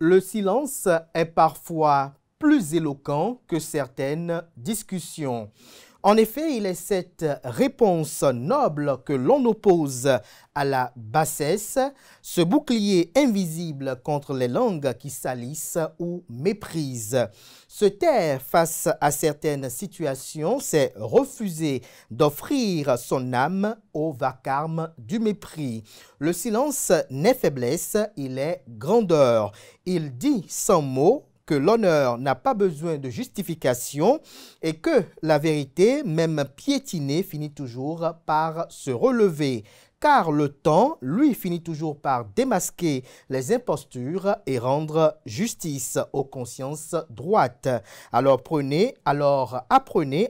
Le silence est parfois plus éloquent que certaines discussions. En effet, il est cette réponse noble que l'on oppose à la bassesse, ce bouclier invisible contre les langues qui salissent ou méprisent. Se taire face à certaines situations, c'est refuser d'offrir son âme au vacarme du mépris. Le silence n'est faiblesse, il est grandeur. Il dit sans mots que l'honneur n'a pas besoin de justification et que la vérité, même piétinée, finit toujours par se relever. Car le temps, lui, finit toujours par démasquer les impostures et rendre justice aux consciences droites. Alors apprenez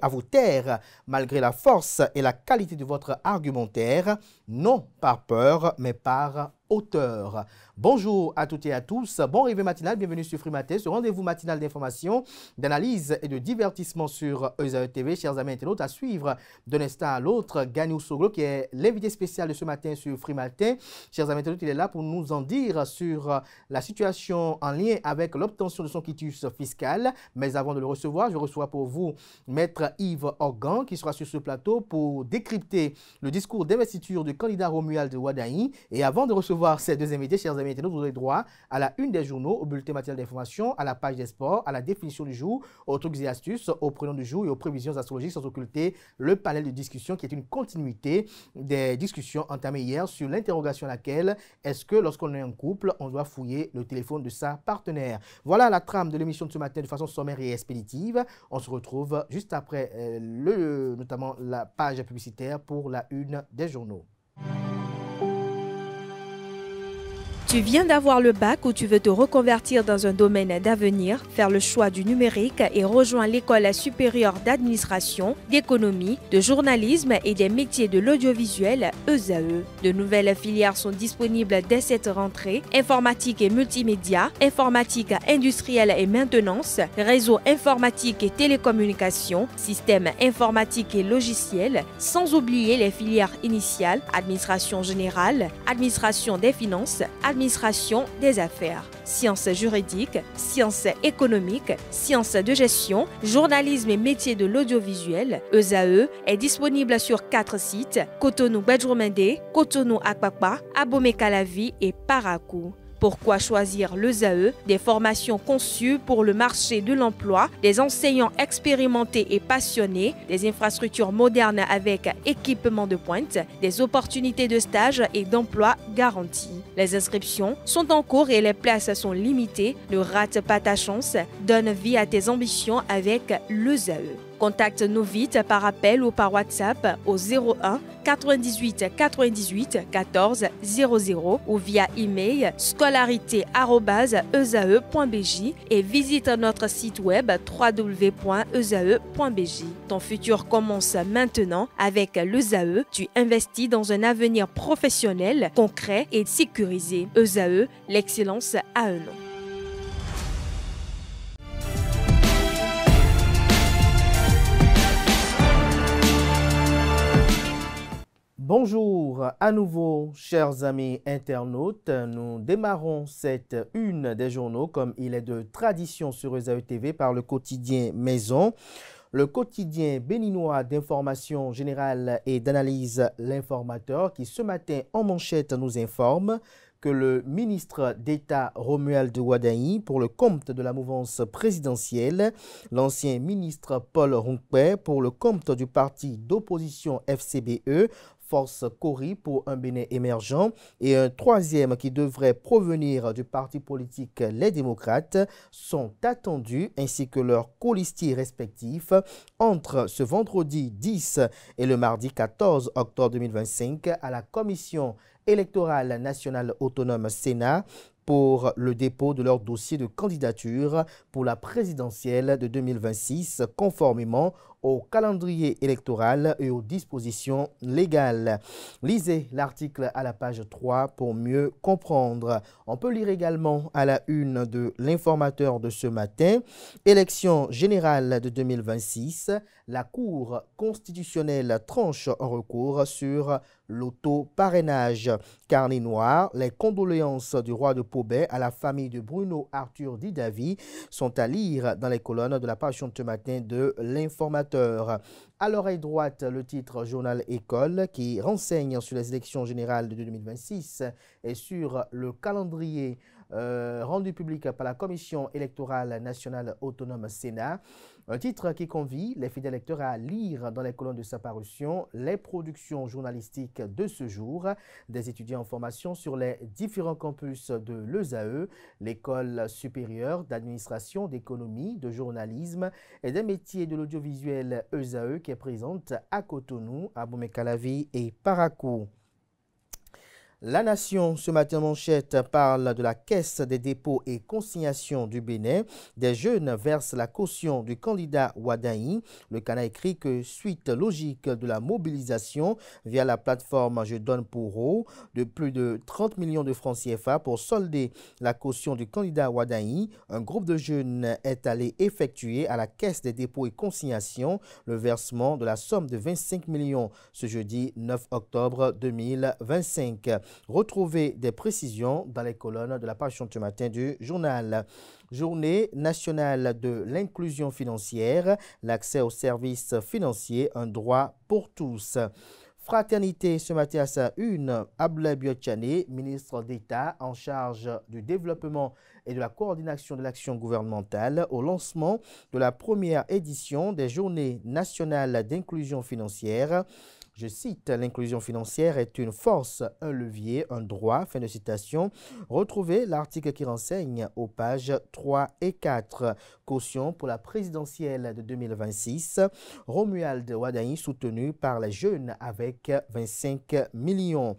à vous taire malgré la force et la qualité de votre argumentaire, non par peur, mais par hauteur. Bonjour à toutes et à tous, bon réveil matinal, bienvenue sur Free Matin, ce rendez-vous matinal d'information, d'analyse et de divertissement sur ESAE TV. Chers amis internautes, à suivre d'un instant à l'autre, Gagnou Soglo qui est l'invité spécial de ce matin sur Free Matin. Chers amis internautes, il est là pour nous en dire sur la situation en lien avec l'obtention de son quitus fiscal. Mais avant de le recevoir, je reçois pour vous Maître Yves Organ qui sera sur ce plateau pour décrypter le discours d'investiture du candidat Romuald Wardani. Et avant de recevoir ces deux invités, chers amis internautes, vous aurez droit à la une des journaux, au bulletin matinal d'information, à la page des sports, à la définition du jour, aux trucs et astuces, aux prénoms du jour et aux prévisions astrologiques, sans occulter le panel de discussion qui est une continuité des discussions entamées hier sur l'interrogation à laquelle est-ce que lorsqu'on est en couple, on doit fouiller le téléphone de sa partenaire. Voilà la trame de l'émission de ce matin de façon sommaire et expéditive. On se retrouve juste après notamment la page publicitaire pour la une des journaux. Tu viens d'avoir le bac ou tu veux te reconvertir dans un domaine d'avenir, faire le choix du numérique et rejoindre l'école supérieure d'administration, d'économie, de journalisme et des métiers de l'audiovisuel ESAE. De nouvelles filières sont disponibles dès cette rentrée: informatique et multimédia, informatique industrielle et maintenance, réseau informatique et télécommunications, système informatique et logiciel, sans oublier les filières initiales: administration générale, administration des finances, administration des affaires, sciences juridiques, sciences économiques, sciences de gestion, journalisme et métiers de l'audiovisuel. ESAE est disponible sur 4 sites: Cotonou-Badjoumendé, Cotonou-Akpakpa, Abomey-Calavi et Parakou. Pourquoi choisir l'ESAE? Des formations conçues pour le marché de l'emploi, des enseignants expérimentés et passionnés, des infrastructures modernes avec équipement de pointe, des opportunités de stage et d'emploi garanties. Les inscriptions sont en cours et les places sont limitées. Ne rate pas ta chance, donne vie à tes ambitions avec l'ESAE. Contacte-nous vite par appel ou par WhatsApp au 01 98 98 14 00 ou via email scolarité@esae.bj et visite notre site web www.esae.bj. Ton futur commence maintenant avec l'ESAE. Tu investis dans un avenir professionnel, concret et sécurisé. ESAE, l'excellence à un nom. Bonjour à nouveau, chers amis internautes. Nous démarrons cette une des journaux, comme il est de tradition sur ESAE TV, par le quotidien Maison. Le quotidien béninois d'information générale et d'analyse, l'Informateur, qui ce matin en manchette nous informe que le ministre d'État Romuald Wardani, pour le compte de la mouvance présidentielle, l'ancien ministre Paul Ronkpé, pour le compte du parti d'opposition FCBE, Force Cori pour un Bénin émergent, et un troisième qui devrait provenir du parti politique Les Démocrates, sont attendus, ainsi que leurs colistiers respectifs, entre ce vendredi 10 et le mardi 14 octobre 2025 à la Commission électorale nationale autonome Sénat pour le dépôt de leur dossier de candidature pour la présidentielle de 2026, conformément au calendrier électoral et aux dispositions légales. Lisez l'article à la page 3 pour mieux comprendre. On peut lire également à la une de l'Informateur de ce matin, élection générale de 2026, la Cour constitutionnelle tranche en recours sur l'auto-parrainage. Carnet noir, les condoléances du roi de Pobet à la famille de Bruno Arthur Didavi sont à lire dans les colonnes de la page de ce matin de l'Informateur. À l'oreille droite, le titre Journal École qui renseigne sur les élections générales de 2026 et sur le calendrier rendu public par la Commission électorale nationale autonome Sénat. Un titre qui convie les fidèles lecteurs à lire dans les colonnes de sa parution les productions journalistiques de ce jour des étudiants en formation sur les différents campus de l'ESAE, l'École supérieure d'administration, d'économie, de journalisme et des métiers de l'audiovisuel ESAE qui est présente à Cotonou, à Abomey-Calavi et Parakou. La Nation, ce matin manchette, parle de la Caisse des dépôts et consignations du Bénin. Des jeunes versent la caution du candidat Wadaï. Le Cana écrit que suite logique de la mobilisation via la plateforme Je donne pour eau de plus de 30 millions de francs CFA pour solder la caution du candidat Wadaï, un groupe de jeunes est allé effectuer à la Caisse des dépôts et consignations le versement de la somme de 25 millions ce jeudi 9 octobre 2025. Retrouvez des précisions dans les colonnes de la page ce matin du journal. Journée nationale de l'inclusion financière, l'accès aux services financiers, un droit pour tous. Fraternité, ce matin à sa une, Abdoulaye Biotchane, ministre d'État en charge du développement et de la coordination de l'action gouvernementale au lancement de la première édition des Journées nationales d'inclusion financière. Je cite, l'inclusion financière est une force, un levier, un droit, fin de citation. Retrouvez l'article qui renseigne aux pages 3 et 4. Caution pour la présidentielle de 2026. Romuald Wadaï soutenu par les jeunes avec 25 millions.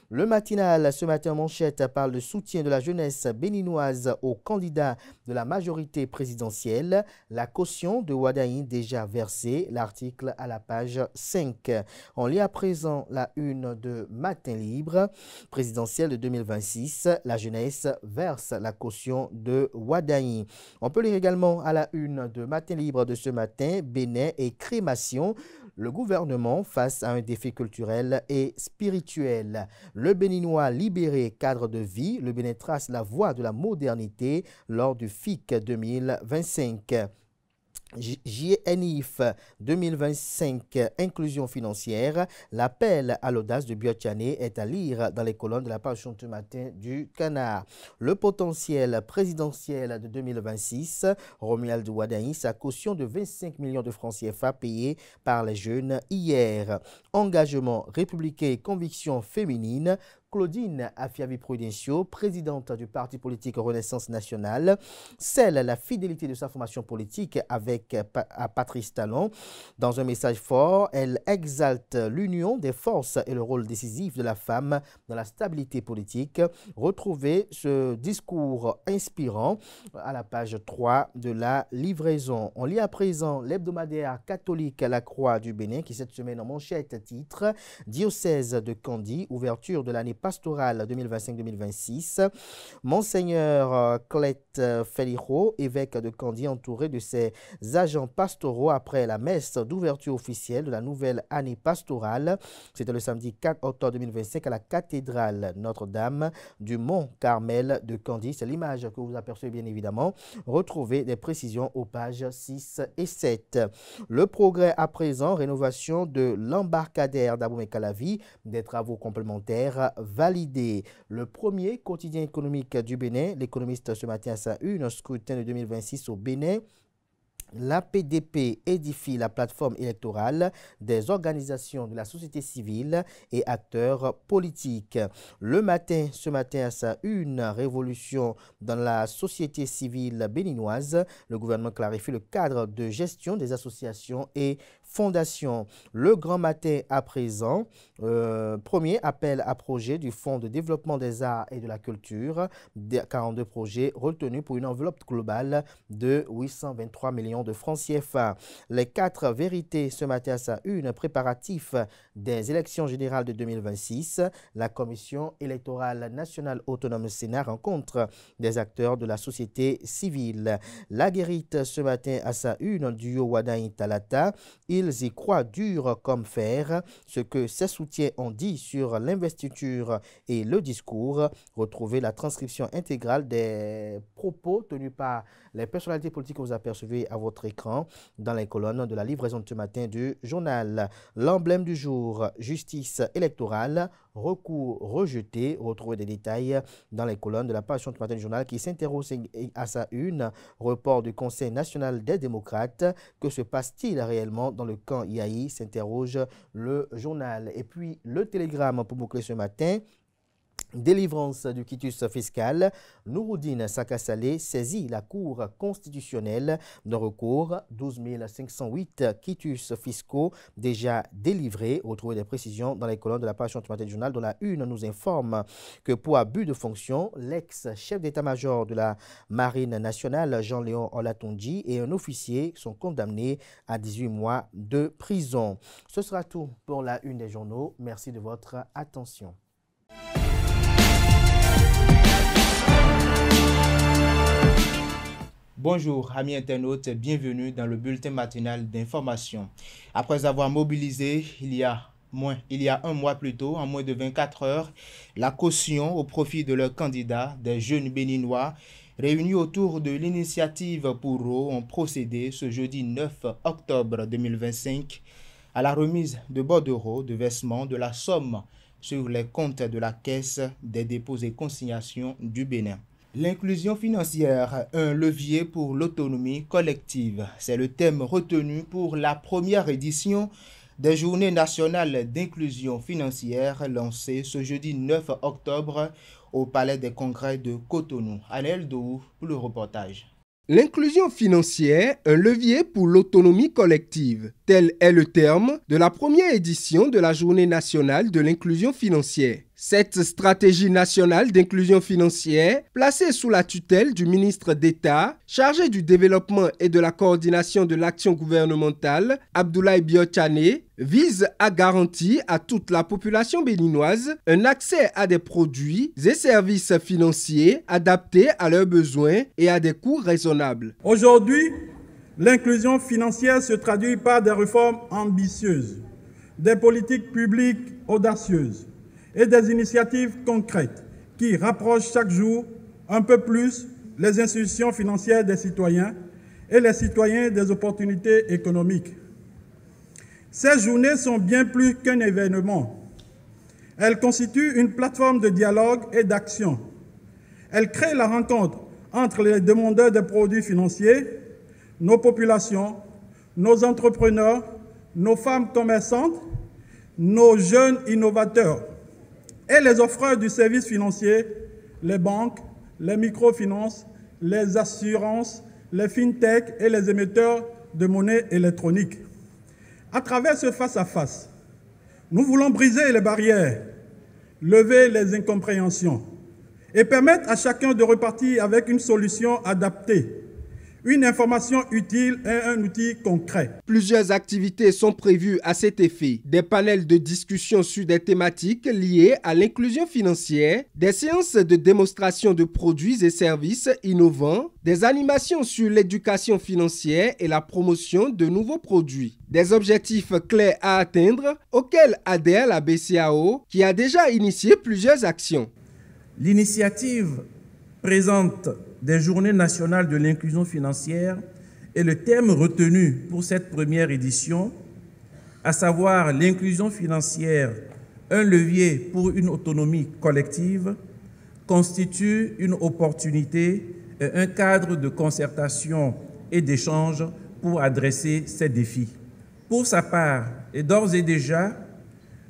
Le matinal, ce matin manchette, parle de soutien de la jeunesse béninoise aux candidats de la majorité présidentielle. La caution de Wadaï déjà versée, l'article à la page 5. On lit à présent la une de Matin Libre, présidentielle de 2026. La jeunesse verse la caution de Wadaï. On peut lire également à la une de Matin Libre de ce matin, Bénin et crémation. Le gouvernement face à un défi culturel et spirituel. Le Béninois libéré, cadre de vie, le Bénin trace la voie de la modernité lors du FIC 2025. JNIF 2025, inclusion financière, l'appel à l'audace de Biotchane est à lire dans les colonnes de la page ce matin du Canard. Le potentiel présidentiel de 2026, Romuald Wadaï, sa caution de 25 millions de francs CFA payés par les jeunes hier. Engagement républicain et conviction féminine, Claudine Afiavi-Prudencio, présidente du parti politique Renaissance nationale, scelle la fidélité de sa formation politique avec Patrice Talon. Dans un message fort, elle exalte l'union des forces et le rôle décisif de la femme dans la stabilité politique. Retrouvez ce discours inspirant à la page 3 de la livraison. On lit à présent l'hebdomadaire catholique La Croix du Bénin qui cette semaine en manchette titre « Diocèse de Kandy, ouverture de l'année pastorale 2025-2026. Monseigneur Clette Feliro, évêque de Kandy, entouré de ses agents pastoraux après la messe d'ouverture officielle de la nouvelle année pastorale. C'était le samedi 4 octobre 2025 à la cathédrale Notre-Dame du Mont-Carmel de Kandy. C'est l'image que vous apercevez bien évidemment. Retrouvez des précisions aux pages 6 et 7. Le progrès à présent, rénovation de l'embarcadère d'Abomey-Calavi, des travaux complémentaires validés. Le premier quotidien économique du Bénin, l'économiste ce matin à sa une, scrutin de 2026 au Bénin. La PDP édifie la plateforme électorale des organisations de la société civile et acteurs politiques. Le matin, ce matin à sa une, révolution dans la société civile béninoise. Le gouvernement clarifie le cadre de gestion des associations et fondation. Le Grand Matin à présent, premier appel à projet du Fonds de développement des arts et de la culture, 42 projets retenus pour une enveloppe globale de 823 millions de francs CFA. Les 4 vérités ce matin à sa une, préparatifs des élections générales de 2026. La Commission électorale nationale autonome Sénat rencontre des acteurs de la société civile. La Guérite ce matin à sa une, duo Wadain Talata. Ils y croient dur comme fer. Ce que ses soutiens ont dit sur l'investiture et le discours. Retrouvez la transcription intégrale des propos tenus par les personnalités politiques que vous apercevez à votre écran dans les colonnes de la livraison de ce matin du journal. L'emblème du jour, justice électorale, recours rejeté. Retrouvez des détails dans les colonnes de la page de ce matin du journal qui s'interroge à sa une. Report du Conseil national des démocrates. Que se passe-t-il réellement dans le camp IAI, s'interroge le journal. Et puis le télégramme pour boucler ce matin. Délivrance du quitus fiscal. Nouroudine Sakasalé saisit la Cour constitutionnelle de recours. 12 508 quitus fiscaux déjà délivrés. Retrouvez des précisions dans les colonnes de la page du matin du journal, dont la une nous informe que pour abus de fonction, l'ex-chef d'état-major de la Marine nationale, Jean-Léon Olatonji, et un officier sont condamnés à 18 mois de prison. Ce sera tout pour la une des journaux. Merci de votre attention. Bonjour amis internautes, bienvenue dans le bulletin matinal d'information. Après avoir mobilisé il y a un mois plus tôt, en moins de 24 heures, la caution au profit de leurs candidats, des jeunes béninois, réunis autour de l'initiative pour eau, ont procédé ce jeudi 9 octobre 2025 à la remise de bordereaux de versement de la somme sur les comptes de la Caisse des dépôts et consignations du Bénin. L'inclusion financière, un levier pour l'autonomie collective. C'est le thème retenu pour la première édition des Journées nationales d'inclusion financière lancées ce jeudi 9 octobre au Palais des Congrès de Cotonou. Anel Dou pour le reportage. L'inclusion financière, un levier pour l'autonomie collective. Tel est le terme de la première édition de la Journée nationale de l'inclusion financière. Cette stratégie nationale d'inclusion financière, placée sous la tutelle du ministre d'État, chargé du développement et de la coordination de l'action gouvernementale, Abdoulaye Biotchane, vise à garantir à toute la population béninoise un accès à des produits et services financiers adaptés à leurs besoins et à des coûts raisonnables. Aujourd'hui, l'inclusion financière se traduit par des réformes ambitieuses, des politiques publiques audacieuses et des initiatives concrètes qui rapprochent chaque jour un peu plus les institutions financières des citoyens et les citoyens des opportunités économiques. Ces journées sont bien plus qu'un événement. Elles constituent une plateforme de dialogue et d'action. Elles créent la rencontre entre les demandeurs de produits financiers, nos populations, nos entrepreneurs, nos femmes commerçantes, nos jeunes innovateurs et les offreurs du service financier, les banques, les microfinances, les assurances, les fintech et les émetteurs de monnaie électronique. À travers ce face-à-face, nous voulons briser les barrières, lever les incompréhensions et permettre à chacun de repartir avec une solution adaptée, une information utile et un outil concret. Plusieurs activités sont prévues à cet effet. Des panels de discussion sur des thématiques liées à l'inclusion financière, des séances de démonstration de produits et services innovants, des animations sur l'éducation financière et la promotion de nouveaux produits. Des objectifs clairs à atteindre auxquels adhère la BCAO qui a déjà initié plusieurs actions. L'initiative présente des Journées nationales de l'inclusion financière est le thème retenu pour cette première édition, à savoir l'inclusion financière, un levier pour une autonomie collective, constitue une opportunité et un cadre de concertation et d'échange pour adresser ces défis. Pour sa part, et d'ores et déjà,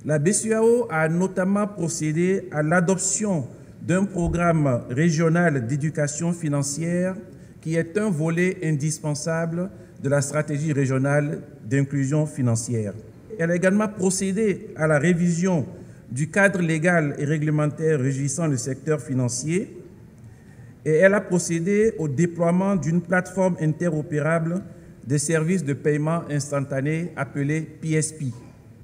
la BCAO a notamment procédé à l'adoption d'un programme régional d'éducation financière qui est un volet indispensable de la stratégie régionale d'inclusion financière. Elle a également procédé à la révision du cadre légal et réglementaire régissant le secteur financier et elle a procédé au déploiement d'une plateforme interopérable de services de paiement instantané appelée PSP.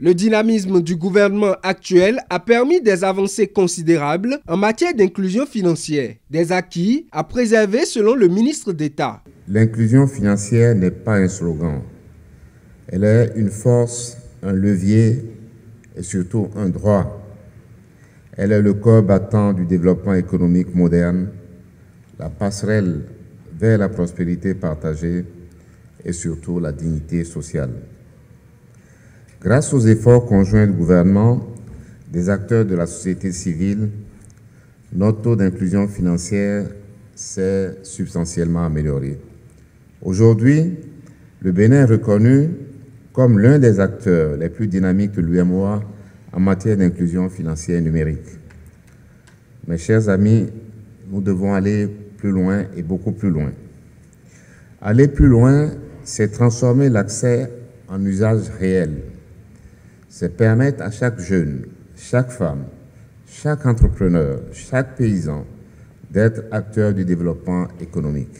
Le dynamisme du gouvernement actuel a permis des avancées considérables en matière d'inclusion financière, des acquis à préserver selon le ministre d'État. L'inclusion financière n'est pas un slogan. Elle est une force, un levier et surtout un droit. Elle est le corps battant du développement économique moderne, la passerelle vers la prospérité partagée et surtout la dignité sociale. Grâce aux efforts conjoints du gouvernement, des acteurs de la société civile, notre taux d'inclusion financière s'est substantiellement amélioré. Aujourd'hui, le Bénin est reconnu comme l'un des acteurs les plus dynamiques de l'UEMOA en matière d'inclusion financière numérique. Mes chers amis, nous devons aller plus loin et beaucoup plus loin. Aller plus loin, c'est transformer l'accès en usage réel. C'est permettre à chaque jeune, chaque femme, chaque entrepreneur, chaque paysan d'être acteur du développement économique.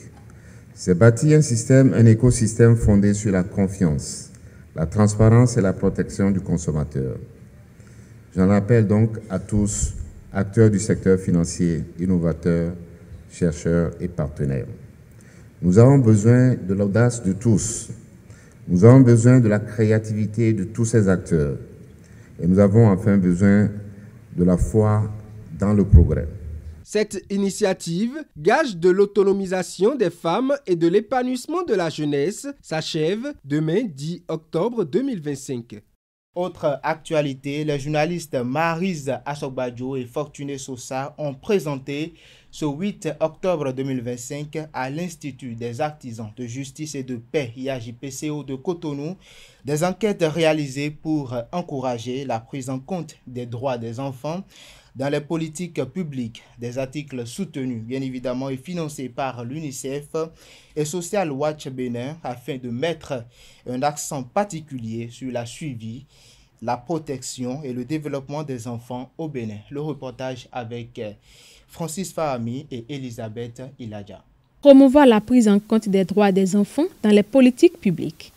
C'est bâtir un écosystème fondé sur la confiance, la transparence et la protection du consommateur. J'en appelle donc à tous, acteurs du secteur financier, innovateurs, chercheurs et partenaires. Nous avons besoin de l'audace de tous. Nous avons besoin de la créativité de tous ces acteurs et nous avons enfin besoin de la foi dans le progrès. Cette initiative, gage de l'autonomisation des femmes et de l'épanouissement de la jeunesse, s'achève demain 10 octobre 2025. Autre actualité, les journalistes Maryse Assogbadjo et Fortuné Sosa ont présenté ce 8 octobre 2025 à l'Institut des artisans de justice et de paix IAJPCO de Cotonou des enquêtes réalisées pour encourager la prise en compte des droits des enfants dans les politiques publiques, des articles soutenus bien évidemment et financés par l'UNICEF et Social Watch Bénin afin de mettre un accent particulier sur la suivi, la protection et le développement des enfants au Bénin. Le reportage avec Francis Fahami et Elisabeth Iladja. Promouvoir la prise en compte des droits des enfants dans les politiques publiques.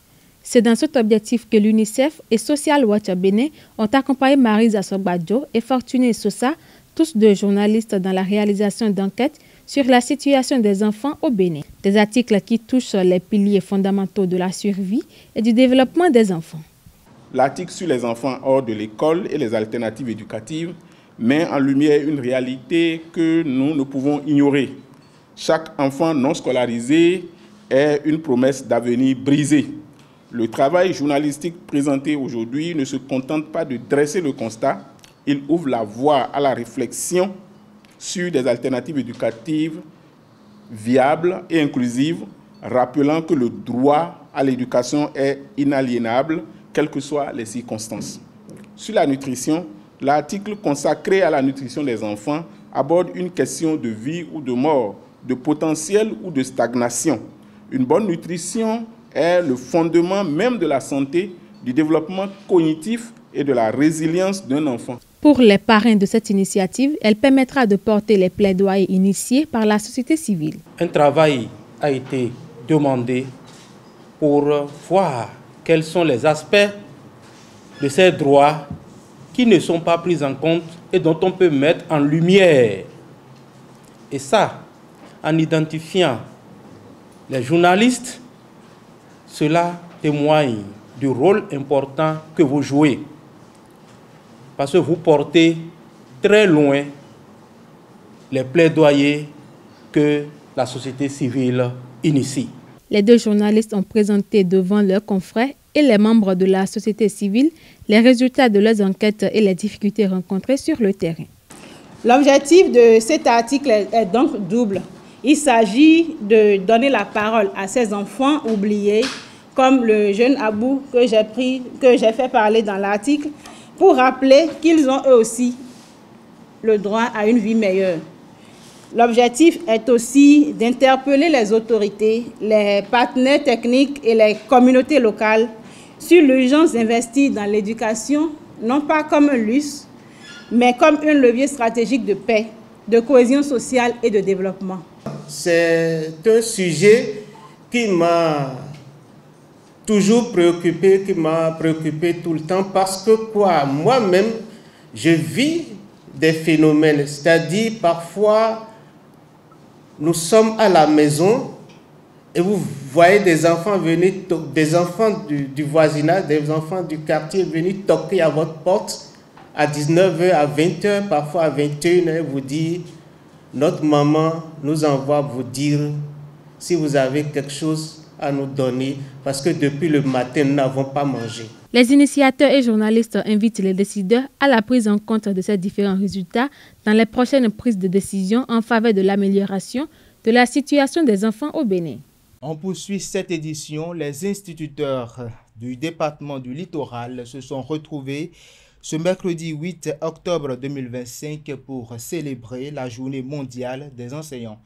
C'est dans cet objectif que l'UNICEF et Social Watch Bénin ont accompagné Maryse Assogbadjo et Fortuné Sosa, tous deux journalistes dans la réalisation d'enquêtes sur la situation des enfants au Bénin. Des articles qui touchent les piliers fondamentaux de la survie et du développement des enfants. L'article sur les enfants hors de l'école et les alternatives éducatives met en lumière une réalité que nous ne pouvons ignorer. Chaque enfant non scolarisé est une promesse d'avenir brisée. Le travail journalistique présenté aujourd'hui ne se contente pas de dresser le constat, il ouvre la voie à la réflexion sur des alternatives éducatives viables et inclusives, rappelant que le droit à l'éducation est inaliénable, quelles que soient les circonstances. Sur la nutrition, l'article consacré à la nutrition des enfants aborde une question de vie ou de mort, de potentiel ou de stagnation. Une bonne nutrition est le fondement même de la santé, du développement cognitif et de la résilience d'un enfant. Pour les parrains de cette initiative, elle permettra de porter les plaidoyers initiés par la société civile. Un travail a été demandé pour voir quels sont les aspects de ces droits qui ne sont pas pris en compte et dont on peut mettre en lumière. Et ça, en identifiant les journalistes, cela témoigne du rôle important que vous jouez. Parce que vous portez très loin les plaidoyers que la société civile initie. Les deux journalistes ont présenté devant leurs confrères et les membres de la société civile les résultats de leurs enquêtes et les difficultés rencontrées sur le terrain. L'objectif de cet article est donc double. Il s'agit de donner la parole à ces enfants oubliés, comme le jeune Abou que j'ai fait parler dans l'article, pour rappeler qu'ils ont eux aussi le droit à une vie meilleure. L'objectif est aussi d'interpeller les autorités, les partenaires techniques et les communautés locales sur l'urgence d'investir dans l'éducation, non pas comme un luxe, mais comme un levier stratégique de paix, de cohésion sociale et de développement. C'est un sujet qui m'a toujours préoccupé, tout le temps, parce que moi-même, je vis des phénomènes, c'est-à-dire parfois, nous sommes à la maison et vous voyez des enfants venir, des enfants du voisinage, des enfants du quartier venir toquer à votre porte à 19h, à 20h, parfois à 21h, vous dire, notre maman nous envoie vous dire si vous avez quelque chose à nous donner, parce que depuis le matin, nous n'avons pas mangé. Les initiateurs et journalistes invitent les décideurs à la prise en compte de ces différents résultats dans les prochaines prises de décision en faveur de l'amélioration de la situation des enfants au Bénin. On poursuit cette édition. Les instituteurs du département du littoral se sont retrouvés ce mercredi 8 octobre 2025 pour célébrer la journée mondiale des enseignants,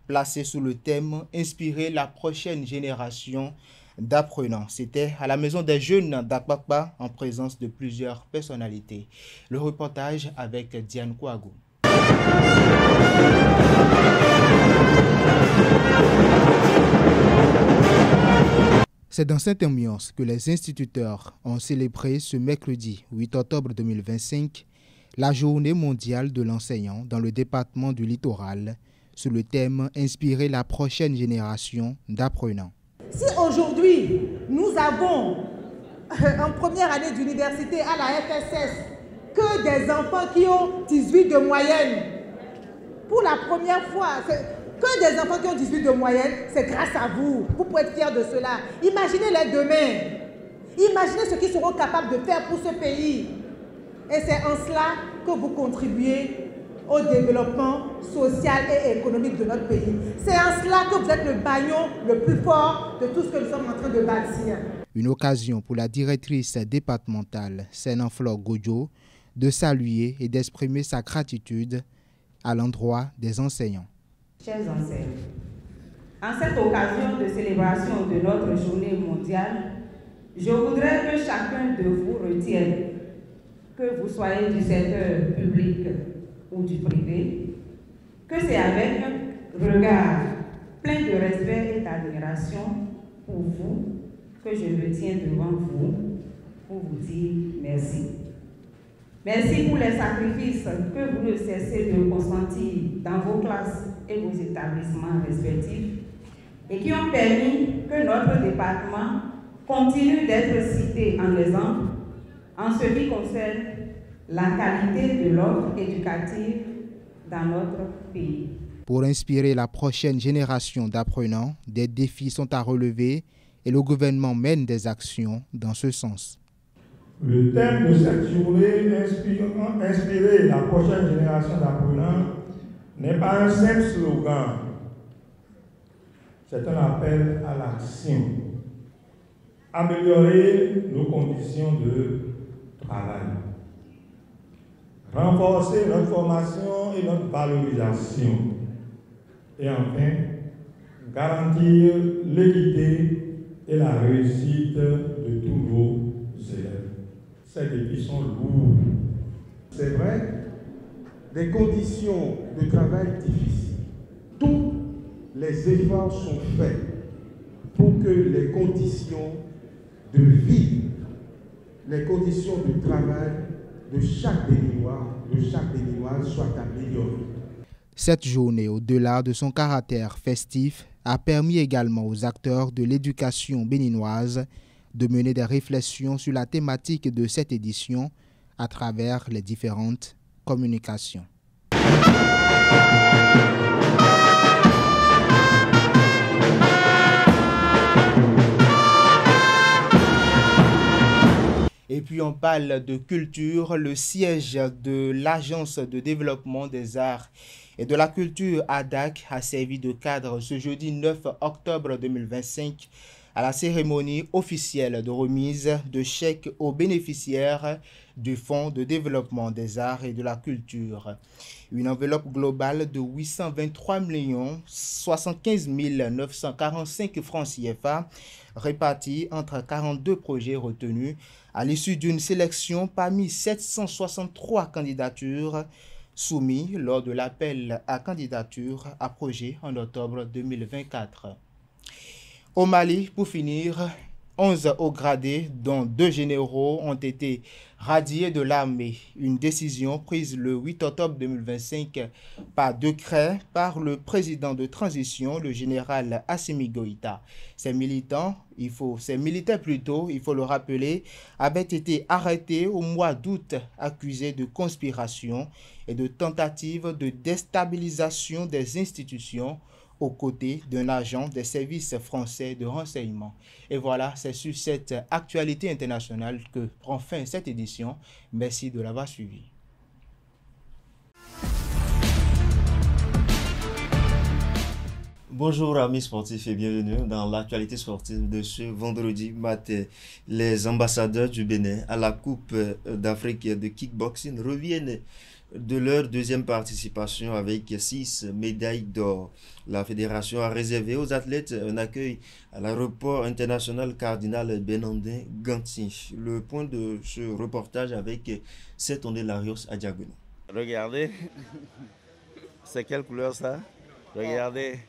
placée sous le thème « Inspirer la prochaine génération d'apprenants ». C'était à la Maison des Jeunes d'Akpakpa en présence de plusieurs personnalités. Le reportage avec Diane Kouagou. C'est dans cette ambiance que les instituteurs ont célébré ce mercredi 8 octobre 2025 la journée mondiale de l'enseignant dans le département du littoral sous le thème « Inspirer la prochaine génération d'apprenants ». Si aujourd'hui, nous avons en première année d'université à la FSS que des enfants qui ont 18 de moyenne, pour la première fois, que des enfants qui ont 18 de moyenne, c'est grâce à vous. Vous pouvez être fiers de cela. Imaginez-les demain. Imaginez ce qu'ils seront capables de faire pour ce pays. Et c'est en cela que vous contribuez au développement social et économique de notre pays. C'est en cela que vous êtes le maillon le plus fort de tout ce que nous sommes en train de bâtir. Une occasion pour la directrice départementale, Sénanflore Godjo, de saluer et d'exprimer sa gratitude à l'endroit des enseignants. Chers enseignants, en cette occasion de célébration de notre journée mondiale, je voudrais que chacun de vous retienne, que vous soyez du secteur public ou du privé, que c'est avec un regard plein de respect et d'admiration pour vous que je me tiens devant vous pour vous dire merci. Merci pour les sacrifices que vous ne cessez de consentir dans vos classes et vos établissements respectifs et qui ont permis que notre département continue d'être cité en exemple en ce qui concerne la qualité de l'offre éducative dans notre pays. Pour inspirer la prochaine génération d'apprenants, des défis sont à relever et le gouvernement mène des actions dans ce sens. Le thème de cette journée, inspirer la prochaine génération d'apprenants, n'est pas un simple slogan, c'est un appel à l'action. Améliorer nos conditions de travail. Renforcer notre formation et notre valorisation. Et enfin, garantir l'équité et la réussite de tous nos élèves. Ces défis sont lourds. C'est vrai, des conditions de travail difficiles. Tous les efforts sont faits pour que les conditions de vie, les conditions de travail de chaque Béninois, de chaque Béninoise soient améliorées. Cette journée, au-delà de son caractère festif, a permis également aux acteurs de l'éducation béninoise de mener des réflexions sur la thématique de cette édition à travers les différentes communications. Et puis on parle de culture. Le siège de l'Agence de développement des arts et de la culture ADAC a servi de cadre ce jeudi 9 octobre 2025 à la cérémonie officielle de remise de chèques aux bénéficiaires du Fonds de développement des arts et de la culture. Une enveloppe globale de 823 75 945 francs CFA répartis entre 42 projets retenus à l'issue d'une sélection parmi 763 candidatures soumises lors de l'appel à candidature à projet en octobre 2024. Au Mali, pour finir, 11 hauts gradés, dont 2 généraux, ont été radiés de l'armée. Une décision prise le 8 octobre 2025 par décret par le président de transition, le général Assimi Goïta. Ces militaires, il faut le rappeler, avaient été arrêtés au mois d'août, accusés de conspiration et de tentative de déstabilisation des institutions aux côtés d'un agent des services français de renseignement. Et voilà, c'est sur cette actualité internationale que prend fin cette édition. Merci de l'avoir suivi. Bonjour amis sportifs et bienvenue dans l'actualité sportive de ce vendredi matin. Les ambassadeurs du Bénin à la Coupe d'Afrique de kickboxing reviennent de leur deuxième participation avec 6 médailles d'or. La fédération a réservé aux athlètes un accueil à l'aéroport international Cardinal Benandin Ganti. Le point de ce reportage avec Setonde Larios à Diagono. Regardez, c'est quelle couleur ça? Regardez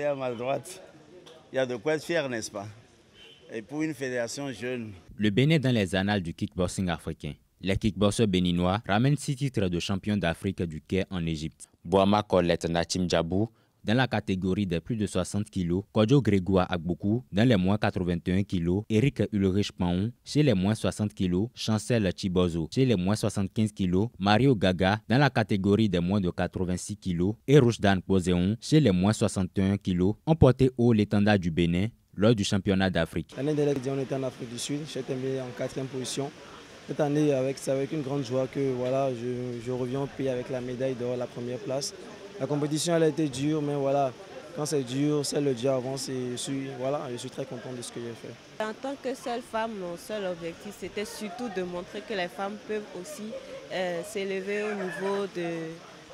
à ma droite. Il y a de quoi être fier, n'est-ce pas? Et pour une fédération jeune. Le Bénin dans les annales du kickboxing africain. Les kickboxers béninois ramènent 6 titres de champion d'Afrique du Caire en Égypte. Boama Colette Natim Djabou dans la catégorie des plus de 60 kg, Kodjo Grégoire Agbokou dans les moins 81 kg, Eric Ulrich Paon chez les moins 60 kg, Chancel Chibozo chez les moins 75 kg, Mario Gaga dans la catégorie des moins de 86 kg et Roujdan Poséon chez les moins 61 kg ont porté haut l'étendard du Bénin lors du championnat d'Afrique. L'année dernière, on était en Afrique du Sud, j'ai terminé en 4e position. Cette année, c'est avec une grande joie que voilà, je reviens au pays avec la médaille d'or, la première place. La compétition elle a été dure, mais voilà, quand c'est dur, c'est le dieu avance et je suis très content de ce que j'ai fait. En tant que seule femme, mon seul objectif, c'était surtout de montrer que les femmes peuvent aussi s'élever au niveau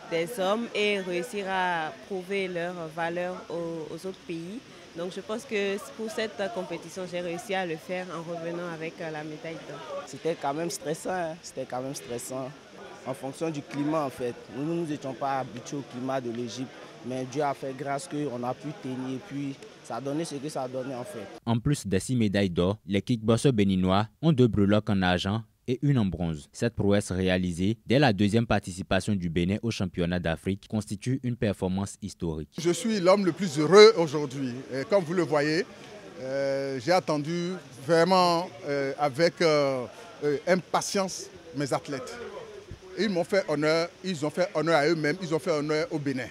des hommes et réussir à prouver leur valeur aux autres pays. Donc je pense que pour cette compétition, j'ai réussi à le faire en revenant avec la médaille d'or. C'était quand même stressant, en fonction du climat en fait. Nous n'étions pas habitués au climat de l'Égypte, mais Dieu a fait grâce qu'on a pu tenir et puis ça a donné ce que ça a donné en fait. En plus des 6 médailles d'or, les kickboxers béninois ont 2 breloques en argent et 1 en bronze. Cette prouesse réalisée dès la deuxième participation du Bénin au championnat d'Afrique constitue une performance historique. Je suis l'homme le plus heureux aujourd'hui. Comme vous le voyez, j'ai attendu vraiment avec impatience mes athlètes. Ils m'ont fait honneur, ils ont fait honneur à eux-mêmes, ils ont fait honneur au Bénin.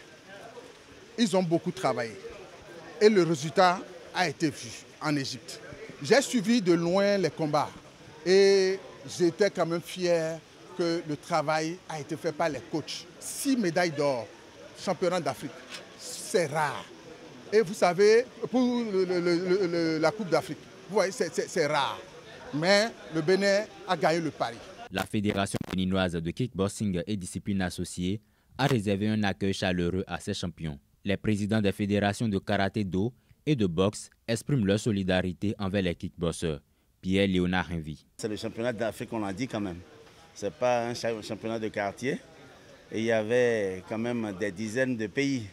Ils ont beaucoup travaillé et le résultat a été vu en Égypte. J'ai suivi de loin les combats et j'étais quand même fier que le travail a été fait par les coachs. 6 médailles d'or, championnat d'Afrique, c'est rare. Et vous savez, pour la Coupe d'Afrique, vous voyez, c'est rare. Mais le Bénin a gagné le pari. La Fédération béninoise de kickboxing et disciplines associées a réservé un accueil chaleureux à ses champions. Les présidents des fédérations de karaté-do et de boxe expriment leur solidarité envers les kickboxers. Pierre-Léonard Henvy. C'est le championnat d'Afrique, on l'a dit quand même. Ce n'est pas un championnat de quartier. Et il y avait quand même des dizaines de pays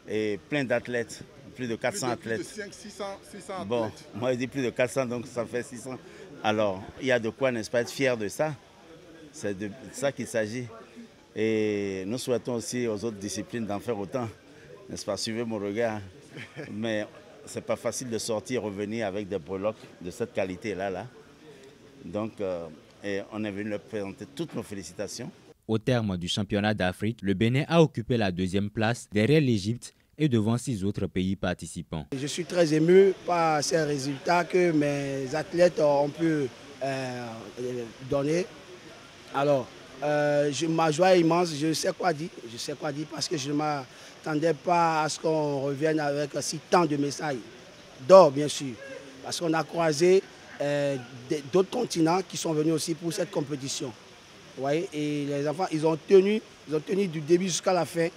et plein d'athlètes, plus de 400 athlètes. Plus de 600 bon, athlètes. Moi je dis plus de 400, donc ça fait 600. Alors, il y a de quoi, n'est-ce pas, être fier de ça. C'est de ça qu'il s'agit. Et nous souhaitons aussi aux autres disciplines d'en faire autant. N'est-ce pas, suivez mon regard. Mais ce n'est pas facile de sortir et revenir avec des breloques de cette qualité-là. Donc, on est venu leur présenter toutes nos félicitations. Au terme du championnat d'Afrique, le Bénin a occupé la 2e place derrière l'Égypte et devant 6 autres pays participants. Je suis très ému par ces résultats que mes athlètes ont pu donner. Alors, ma joie est immense, je sais quoi dire parce que je ne m'attendais pas à ce qu'on revienne avec si tant de messages. d'or, bien sûr. Parce qu'on a croisé d'autres continents qui sont venus aussi pour cette compétition. Vous voyez, et les enfants, ils ont tenu du début jusqu'à la fin.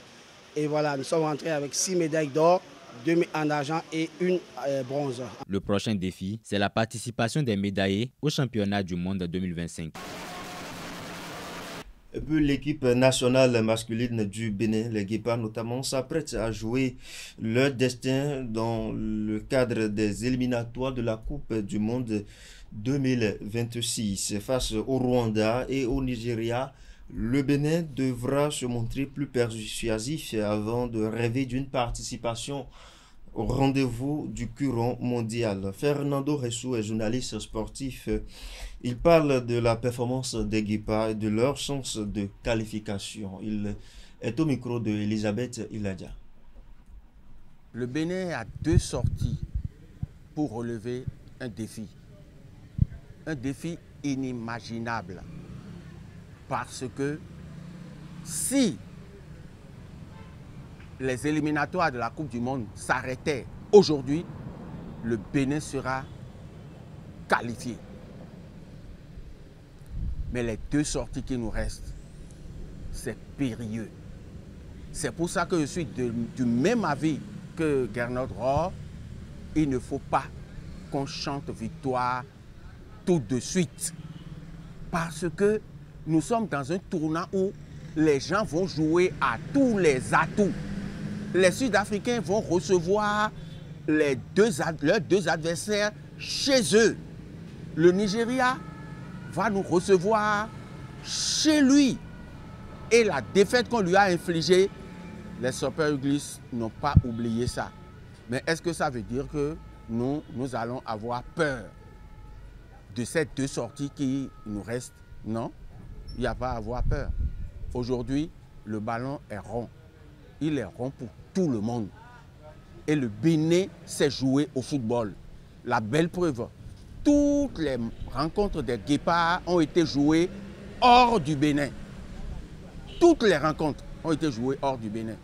Et voilà, nous sommes rentrés avec 6 médailles d'or, 2 en argent et 1 bronze. Le prochain défi, c'est la participation des médaillés au championnat du monde 2025. Et puis l'équipe nationale masculine du Bénin, les Guépards notamment, s'apprête à jouer leur destin dans le cadre des éliminatoires de la Coupe du Monde 2026. Face au Rwanda et au Nigeria, le Bénin devra se montrer plus persuasif avant de rêver d'une participation au rendez-vous du Curon mondial. Fernando Ressou est journaliste sportif. Il parle de la performance des Guépards et de leur chance de qualification. Il est au micro de Elisabeth Iladia. Le Bénin a 2 sorties pour relever un défi. Un défi inimaginable. Parce que si les éliminatoires de la Coupe du Monde s'arrêtaient aujourd'hui, le Bénin sera qualifié. Mais les 2 sorties qui nous restent, c'est périlleux. C'est pour ça que je suis du même avis que Gernot Rohr. Il ne faut pas qu'on chante victoire tout de suite. Parce que nous sommes dans un tournant où les gens vont jouer à tous les atouts. Les Sud-Africains vont recevoir leurs 2 adversaires chez eux. Le Nigeria va nous recevoir chez lui. Et la défaite qu'on lui a infligée, les Super Eagles n'ont pas oublié ça. Mais est-ce que ça veut dire que nous allons avoir peur de ces 2 sorties qui nous restent? Non, il n'y a pas à avoir peur. Aujourd'hui, le ballon est rond. Il est rond pour tout le monde. Et le Bénin sait jouer au football. La belle preuve, toutes les rencontres des Guépards ont été jouées hors du Bénin. Toutes les rencontres ont été jouées hors du Bénin.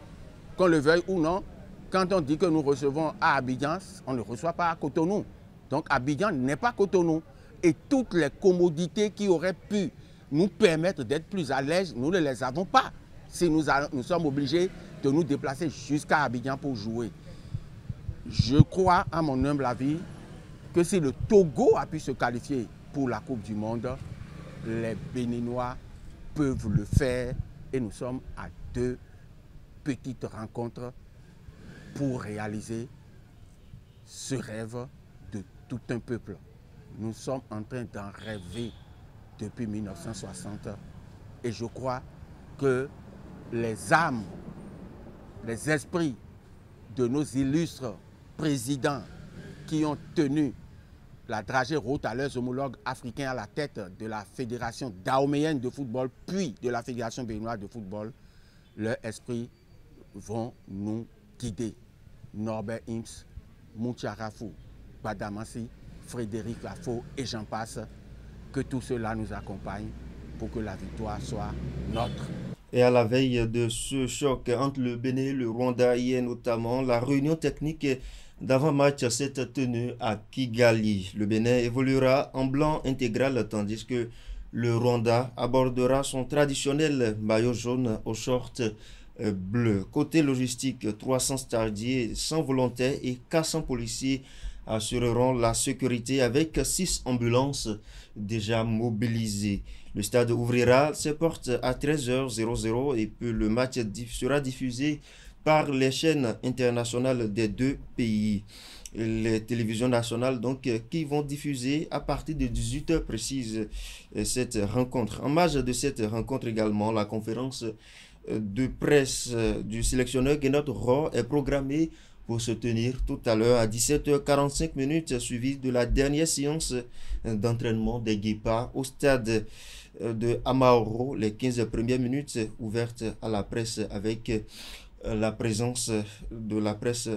Qu'on le veuille ou non, quand on dit que nous recevons à Abidjan, on ne reçoit pas à Cotonou. Donc Abidjan n'est pas Cotonou. Et toutes les commodités qui auraient pu nous permettre d'être plus à l'aise, nous ne les avons pas. Si nous sommes obligés de nous déplacer jusqu'à Abidjan pour jouer. Je crois, à mon humble avis, que si le Togo a pu se qualifier pour la Coupe du Monde, les Béninois peuvent le faire. Et nous sommes à 2 petites rencontres pour réaliser ce rêve de tout un peuple. Nous sommes en train d'en rêver depuis 1960 et je crois que les âmes, les esprits de nos illustres présidents qui ont tenu la dragée haute à leurs homologues africains à la tête de la Fédération dahoméenne de football, puis de la Fédération béninoise de football, leurs esprits vont nous guider. Norbert Ims, Moutia Rafou, Badamassi, Frédéric Lafaux et j'en passe, que tout cela nous accompagne pour que la victoire soit notre. Et à la veille de ce choc entre le Bénin et le Rwanda, hier notamment, la réunion technique d'avant-match s'est tenue à Kigali. Le Bénin évoluera en blanc intégral tandis que le Rwanda abordera son traditionnel maillot jaune aux shorts bleus. Côté logistique, 300 stadiers, 100 volontaires et 400 policiers assureront la sécurité avec 6 ambulances déjà mobilisées. Le stade ouvrira ses portes à 13h00 et puis le match sera diffusé par les chaînes internationales des 2 pays. Les télévisions nationales donc qui vont diffuser à partir de 18h précise cette rencontre. En marge de cette rencontre également, la conférence de presse du sélectionneur Gernot Rohr est programmée pour se tenir tout à l'heure à 17h45 suivi de la dernière séance d'entraînement des Guépards au stade de Amaoro, les 15 premières minutes ouvertes à la presse avec la présence de la presse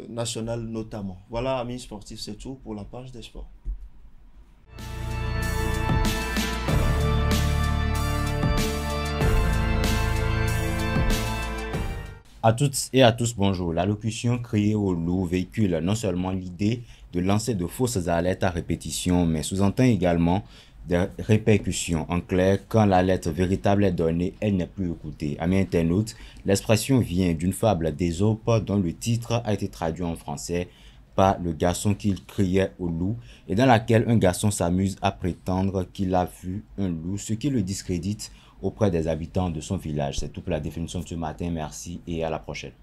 nationale notamment. Voilà, amis sportifs, c'est tout pour la page des sports. À toutes et à tous, bonjour. L'allocution « crier au loup » véhicule non seulement l'idée de lancer de fausses alertes à répétition, mais sous-entend également des répercussions. En clair, quand l'alerte véritable est donnée, elle n'est plus écoutée. Amis internautes, l'expression vient d'une fable d'Ésope dont le titre a été traduit en français par le garçon qui criait au loup et dans laquelle un garçon s'amuse à prétendre qu'il a vu un loup, ce qui le discrédite auprès des habitants de son village. C'est tout pour la définition de ce matin. Merci et à la prochaine.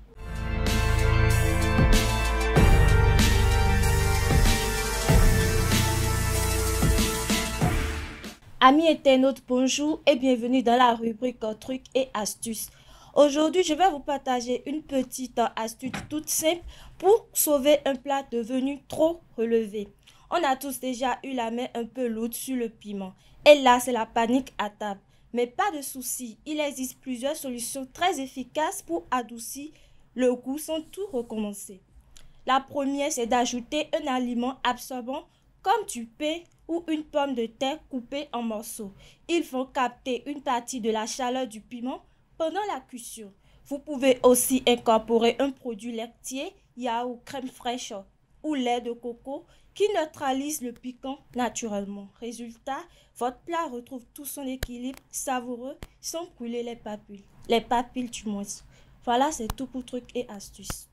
Amis internautes, bonjour et bienvenue dans la rubrique Trucs et astuces. Aujourd'hui, je vais vous partager une petite astuce toute simple pour sauver un plat devenu trop relevé. On a tous déjà eu la main un peu lourde sur le piment. Et là, c'est la panique à table. Mais pas de souci, il existe plusieurs solutions très efficaces pour adoucir le goût sans tout recommencer. La première, c'est d'ajouter un aliment absorbant comme du pain ou une pomme de terre coupée en morceaux. Ils vont capter une partie de la chaleur du piment pendant la cuisson. Vous pouvez aussi incorporer un produit laitier, yaourt, crème fraîche ou lait de coco qui neutralise le piquant naturellement. Résultat, votre plat retrouve tout son équilibre savoureux sans brûler les papilles. Les papilles du moins. Voilà, c'est tout pour trucs et astuces.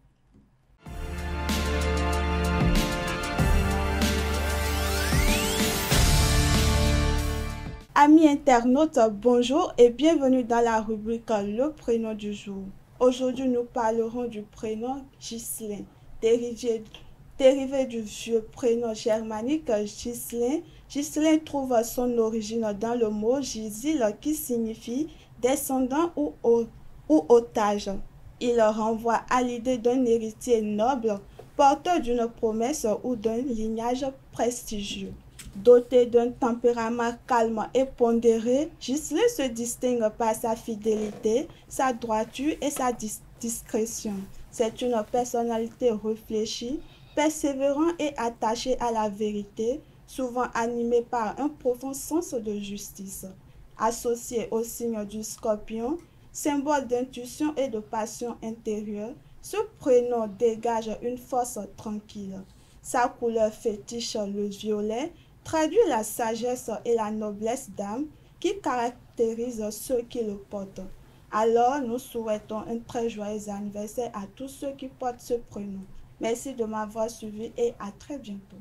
Amis internautes, bonjour et bienvenue dans la rubrique Le prénom du jour. Aujourd'hui, nous parlerons du prénom Ghislain, dérivé du vieux prénom germanique Ghislain. Ghislain trouve son origine dans le mot Gisil qui signifie descendant ou otage. Il renvoie à l'idée d'un héritier noble, porteur d'une promesse ou d'un lignage prestigieux. Doté d'un tempérament calme et pondéré, Ghislain se distingue par sa fidélité, sa droiture et sa discrétion. C'est une personnalité réfléchie, persévérant et attachée à la vérité, souvent animée par un profond sens de justice. Associé au signe du Scorpion, symbole d'intuition et de passion intérieure, ce prénom dégage une force tranquille. Sa couleur fétiche, le violet, traduit la sagesse et la noblesse d'âme qui caractérisent ceux qui le portent. Alors, nous souhaitons un très joyeux anniversaire à tous ceux qui portent ce prénom. Merci de m'avoir suivi et à très bientôt.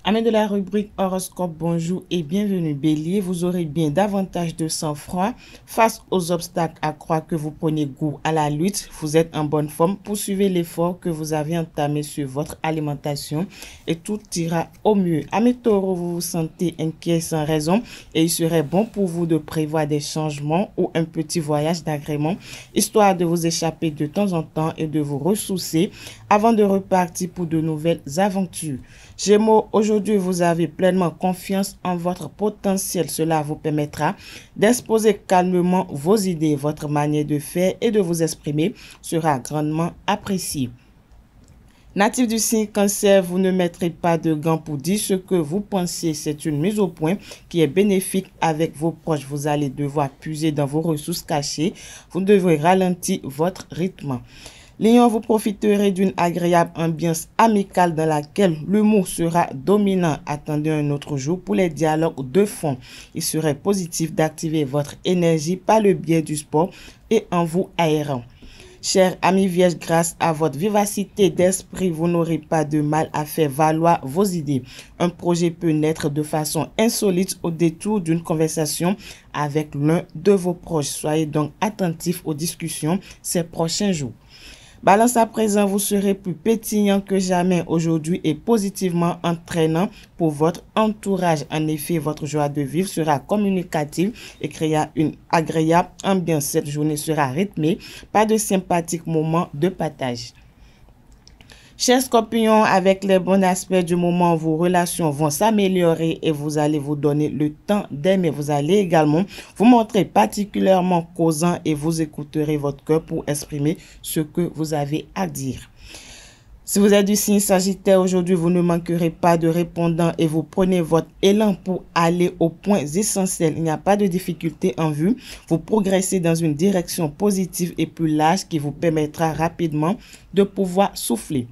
Amis de la rubrique horoscope, bonjour et bienvenue. Bélier, vous aurez bien davantage de sang-froid face aux obstacles à croire que vous prenez goût à la lutte. Vous êtes en bonne forme. Poursuivez l'effort que vous avez entamé sur votre alimentation et tout ira au mieux. Amis taureaux, vous vous sentez inquiet sans raison et il serait bon pour vous de prévoir des changements ou un petit voyage d'agrément, histoire de vous échapper de temps en temps et de vous ressourcer avant de repartir pour de nouvelles aventures. Gémeaux, aujourd'hui, vous avez pleinement confiance en votre potentiel. Cela vous permettra d'exposer calmement vos idées. Votre manière de faire et de vous exprimer sera grandement appréciée. Natif du signe Cancer, vous ne mettrez pas de gants pour dire ce que vous pensez. C'est une mise au point qui est bénéfique avec vos proches. Vous allez devoir puiser dans vos ressources cachées. Vous devrez ralentir votre rythme. Lion, vous profiterez d'une agréable ambiance amicale dans laquelle l'humour sera dominant. Attendez un autre jour pour les dialogues de fond. Il serait positif d'activer votre énergie par le biais du sport et en vous aérant. Chers amis vierges, grâce à votre vivacité d'esprit, vous n'aurez pas de mal à faire valoir vos idées. Un projet peut naître de façon insolite au détour d'une conversation avec l'un de vos proches. Soyez donc attentifs aux discussions ces prochains jours. Balance, à présent, vous serez plus pétillant que jamais aujourd'hui et positivement entraînant pour votre entourage. En effet, votre joie de vivre sera communicative et créera une agréable ambiance. Cette journée sera rythmée par de sympathiques moments de partage. Chers Scorpions, avec les bons aspects du moment, vos relations vont s'améliorer et vous allez vous donner le temps d'aimer. Vous allez également vous montrer particulièrement causant et vous écouterez votre cœur pour exprimer ce que vous avez à dire. Si vous êtes du signe Sagittaire, aujourd'hui, vous ne manquerez pas de répondants et vous prenez votre élan pour aller aux points essentiels. Il n'y a pas de difficulté en vue. Vous progressez dans une direction positive et plus large qui vous permettra rapidement de pouvoir souffler.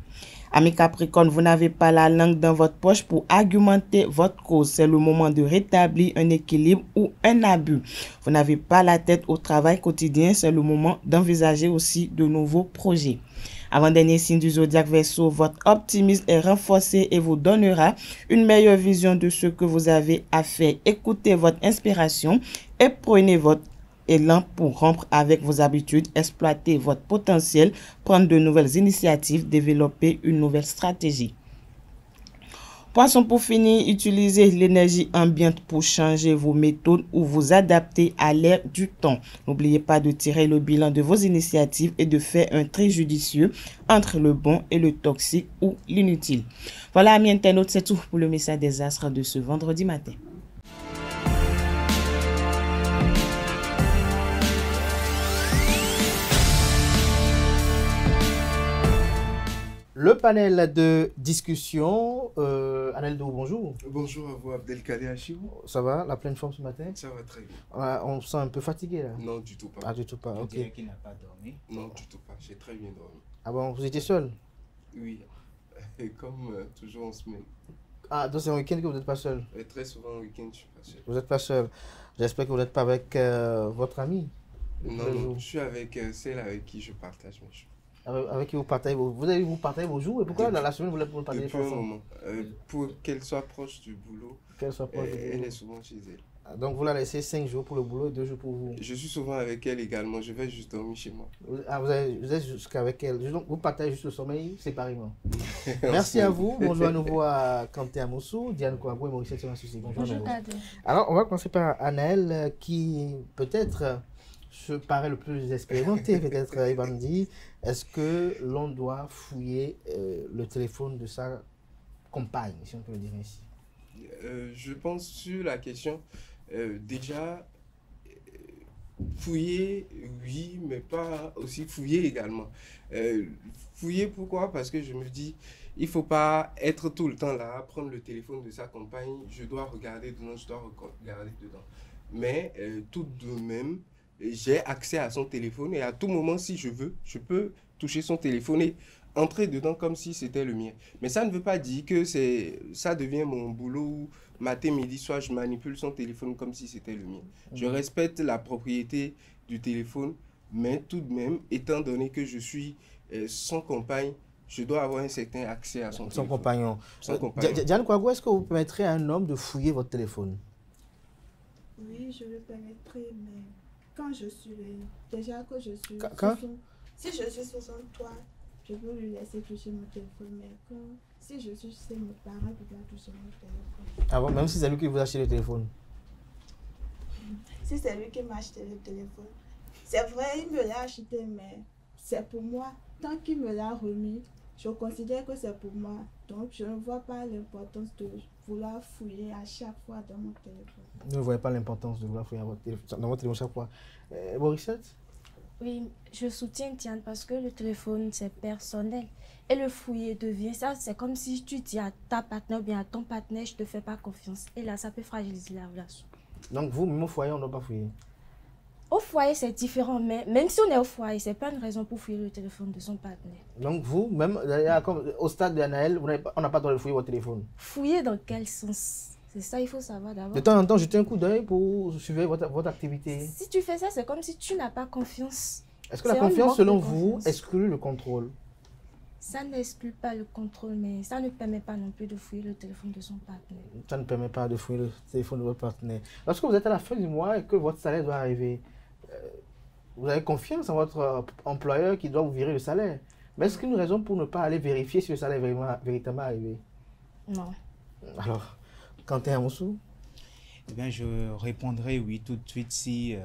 Amis Capricorne, vous n'avez pas la langue dans votre poche pour argumenter votre cause. C'est le moment de rétablir un équilibre ou un abus. Vous n'avez pas la tête au travail quotidien. C'est le moment d'envisager aussi de nouveaux projets. Avant-dernier signe du zodiaque Verseau, votre optimisme est renforcé et vous donnera une meilleure vision de ce que vous avez à faire. Écoutez votre inspiration et prenez votre élan pour rompre avec vos habitudes, exploiter votre potentiel, prendre de nouvelles initiatives, développer une nouvelle stratégie. Poisson, pour finir, utilisez l'énergie ambiante pour changer vos méthodes ou vous adapter à l'ère du temps. N'oubliez pas de tirer le bilan de vos initiatives et de faire un tri judicieux entre le bon et le toxique ou l'inutile. Voilà, amis internautes, c'est tout pour le message des astres de ce vendredi matin. Le panel de discussion, Aneldo, bonjour. Bonjour à vous, Abdelkader Achibou. Ça va, la pleine forme ce matin? Ça va très bien. On se sent un peu fatigué là? Non, du tout pas. Ah, du tout pas, ok. Qui n'a pas dormi? Non, du tout pas, j'ai très bien dormi. Ah bon, vous étiez seul? Oui, et comme toujours en semaine. Ah, donc c'est un week-end que vous n'êtes pas seul? Et très souvent en week-end, je suis pas seul. Vous n'êtes pas seul. J'espère que vous n'êtes pas avec votre ami? Non, je suis avec celle avec qui je partage mes jours. Avec qui vous partagez vous partagez vos jours, et pourquoi dans la semaine vous ne partagez pas ensemble? Depuis un moment, pour qu'elle soit proche du boulot, elle est souvent chez elle. Donc vous la laissez 5 jours pour le boulot et 2 jours pour vous? Je suis souvent avec elle également, je vais juste dormir chez moi. Ah, vous êtes jusqu'avec elle, donc vous partagez juste le sommeil séparément. Merci à vous, bonjour à nouveau à Kanté Amoussou, Diane Kouabou et Maurice Souci. Bonjour. Alors on va commencer par Anaël qui peut-être se paraît le plus expérimenté, peut-être Evandi. Est-ce que l'on doit fouiller le téléphone de sa compagne, si on peut le dire ainsi? Je pense sur la question, déjà, fouiller, oui, mais pas aussi fouiller également. Fouiller, pourquoi? Parce que je me dis, il ne faut pas être tout le temps là, prendre le téléphone de sa compagne, je dois regarder dedans, je dois regarder dedans. Mais tout de même, j'ai accès à son téléphone et à tout moment, si je veux, je peux toucher son téléphone et entrer dedans comme si c'était le mien. Mais ça ne veut pas dire que ça devient mon boulot, matin, midi, soir, je manipule son téléphone comme si c'était le mien. Je respecte la propriété du téléphone, mais tout de même, étant donné que je suis son compagne, je dois avoir un certain accès à son téléphone. Compagnon. Son compagnon. Diane Kouabou, est-ce que vous permettrez à un homme de fouiller votre téléphone? Oui, je le permettrai, mais quand je suis déjà que je suis si je suis sur son toit, je peux lui laisser toucher mon téléphone, mais si je suis chez mes parents, je dois toucher mon téléphone. Ah bon, même si c'est lui qui vous a acheté le téléphone? Si c'est lui qui m'a acheté le téléphone, c'est vrai, il me l'a acheté, mais c'est pour moi. Tant qu'il me l'a remis, je considère que c'est pour moi. Donc, je ne vois pas l'importance de vouloir fouiller à chaque fois dans mon téléphone. Vous ne voyez pas l'importance de vouloir fouiller dans votre téléphone chaque fois. Morissette? Oui, je soutiens Diane parce que le téléphone, c'est personnel. Et le fouiller devient ça, c'est comme si tu dis à ta partenaire ou bien à ton partenaire, je ne te fais pas confiance. Et là, ça peut fragiliser la relation. Donc, vous, même au foyer, on ne doit pas fouiller? Au foyer, c'est différent, mais même si on est au foyer, ce n'est pas une raison pour fouiller le téléphone de son partenaire. Donc, vous, même au stade d'Anaël, on n'a pas le droit de fouiller votre téléphone? Fouiller dans quel sens? C'est ça, il faut savoir d'abord. De temps en temps, jetez un coup d'œil pour suivre votre activité. Si tu fais ça, c'est comme si tu n'as pas confiance. Est-ce que la confiance, selon vous, exclut le contrôle? Ça n'exclut pas le contrôle, mais ça ne permet pas non plus de fouiller le téléphone de son partenaire. Ça ne permet pas de fouiller le téléphone de votre partenaire. Lorsque vous êtes à la fin du mois et que votre salaire doit arriver, vous avez confiance en votre employeur qui doit vous virer le salaire. Mais est-ce qu'une raison pour ne pas aller vérifier si le salaire est véritablement arrivé? Non. Alors, Kanté Amoussou? Eh bien, je répondrai oui tout de suite si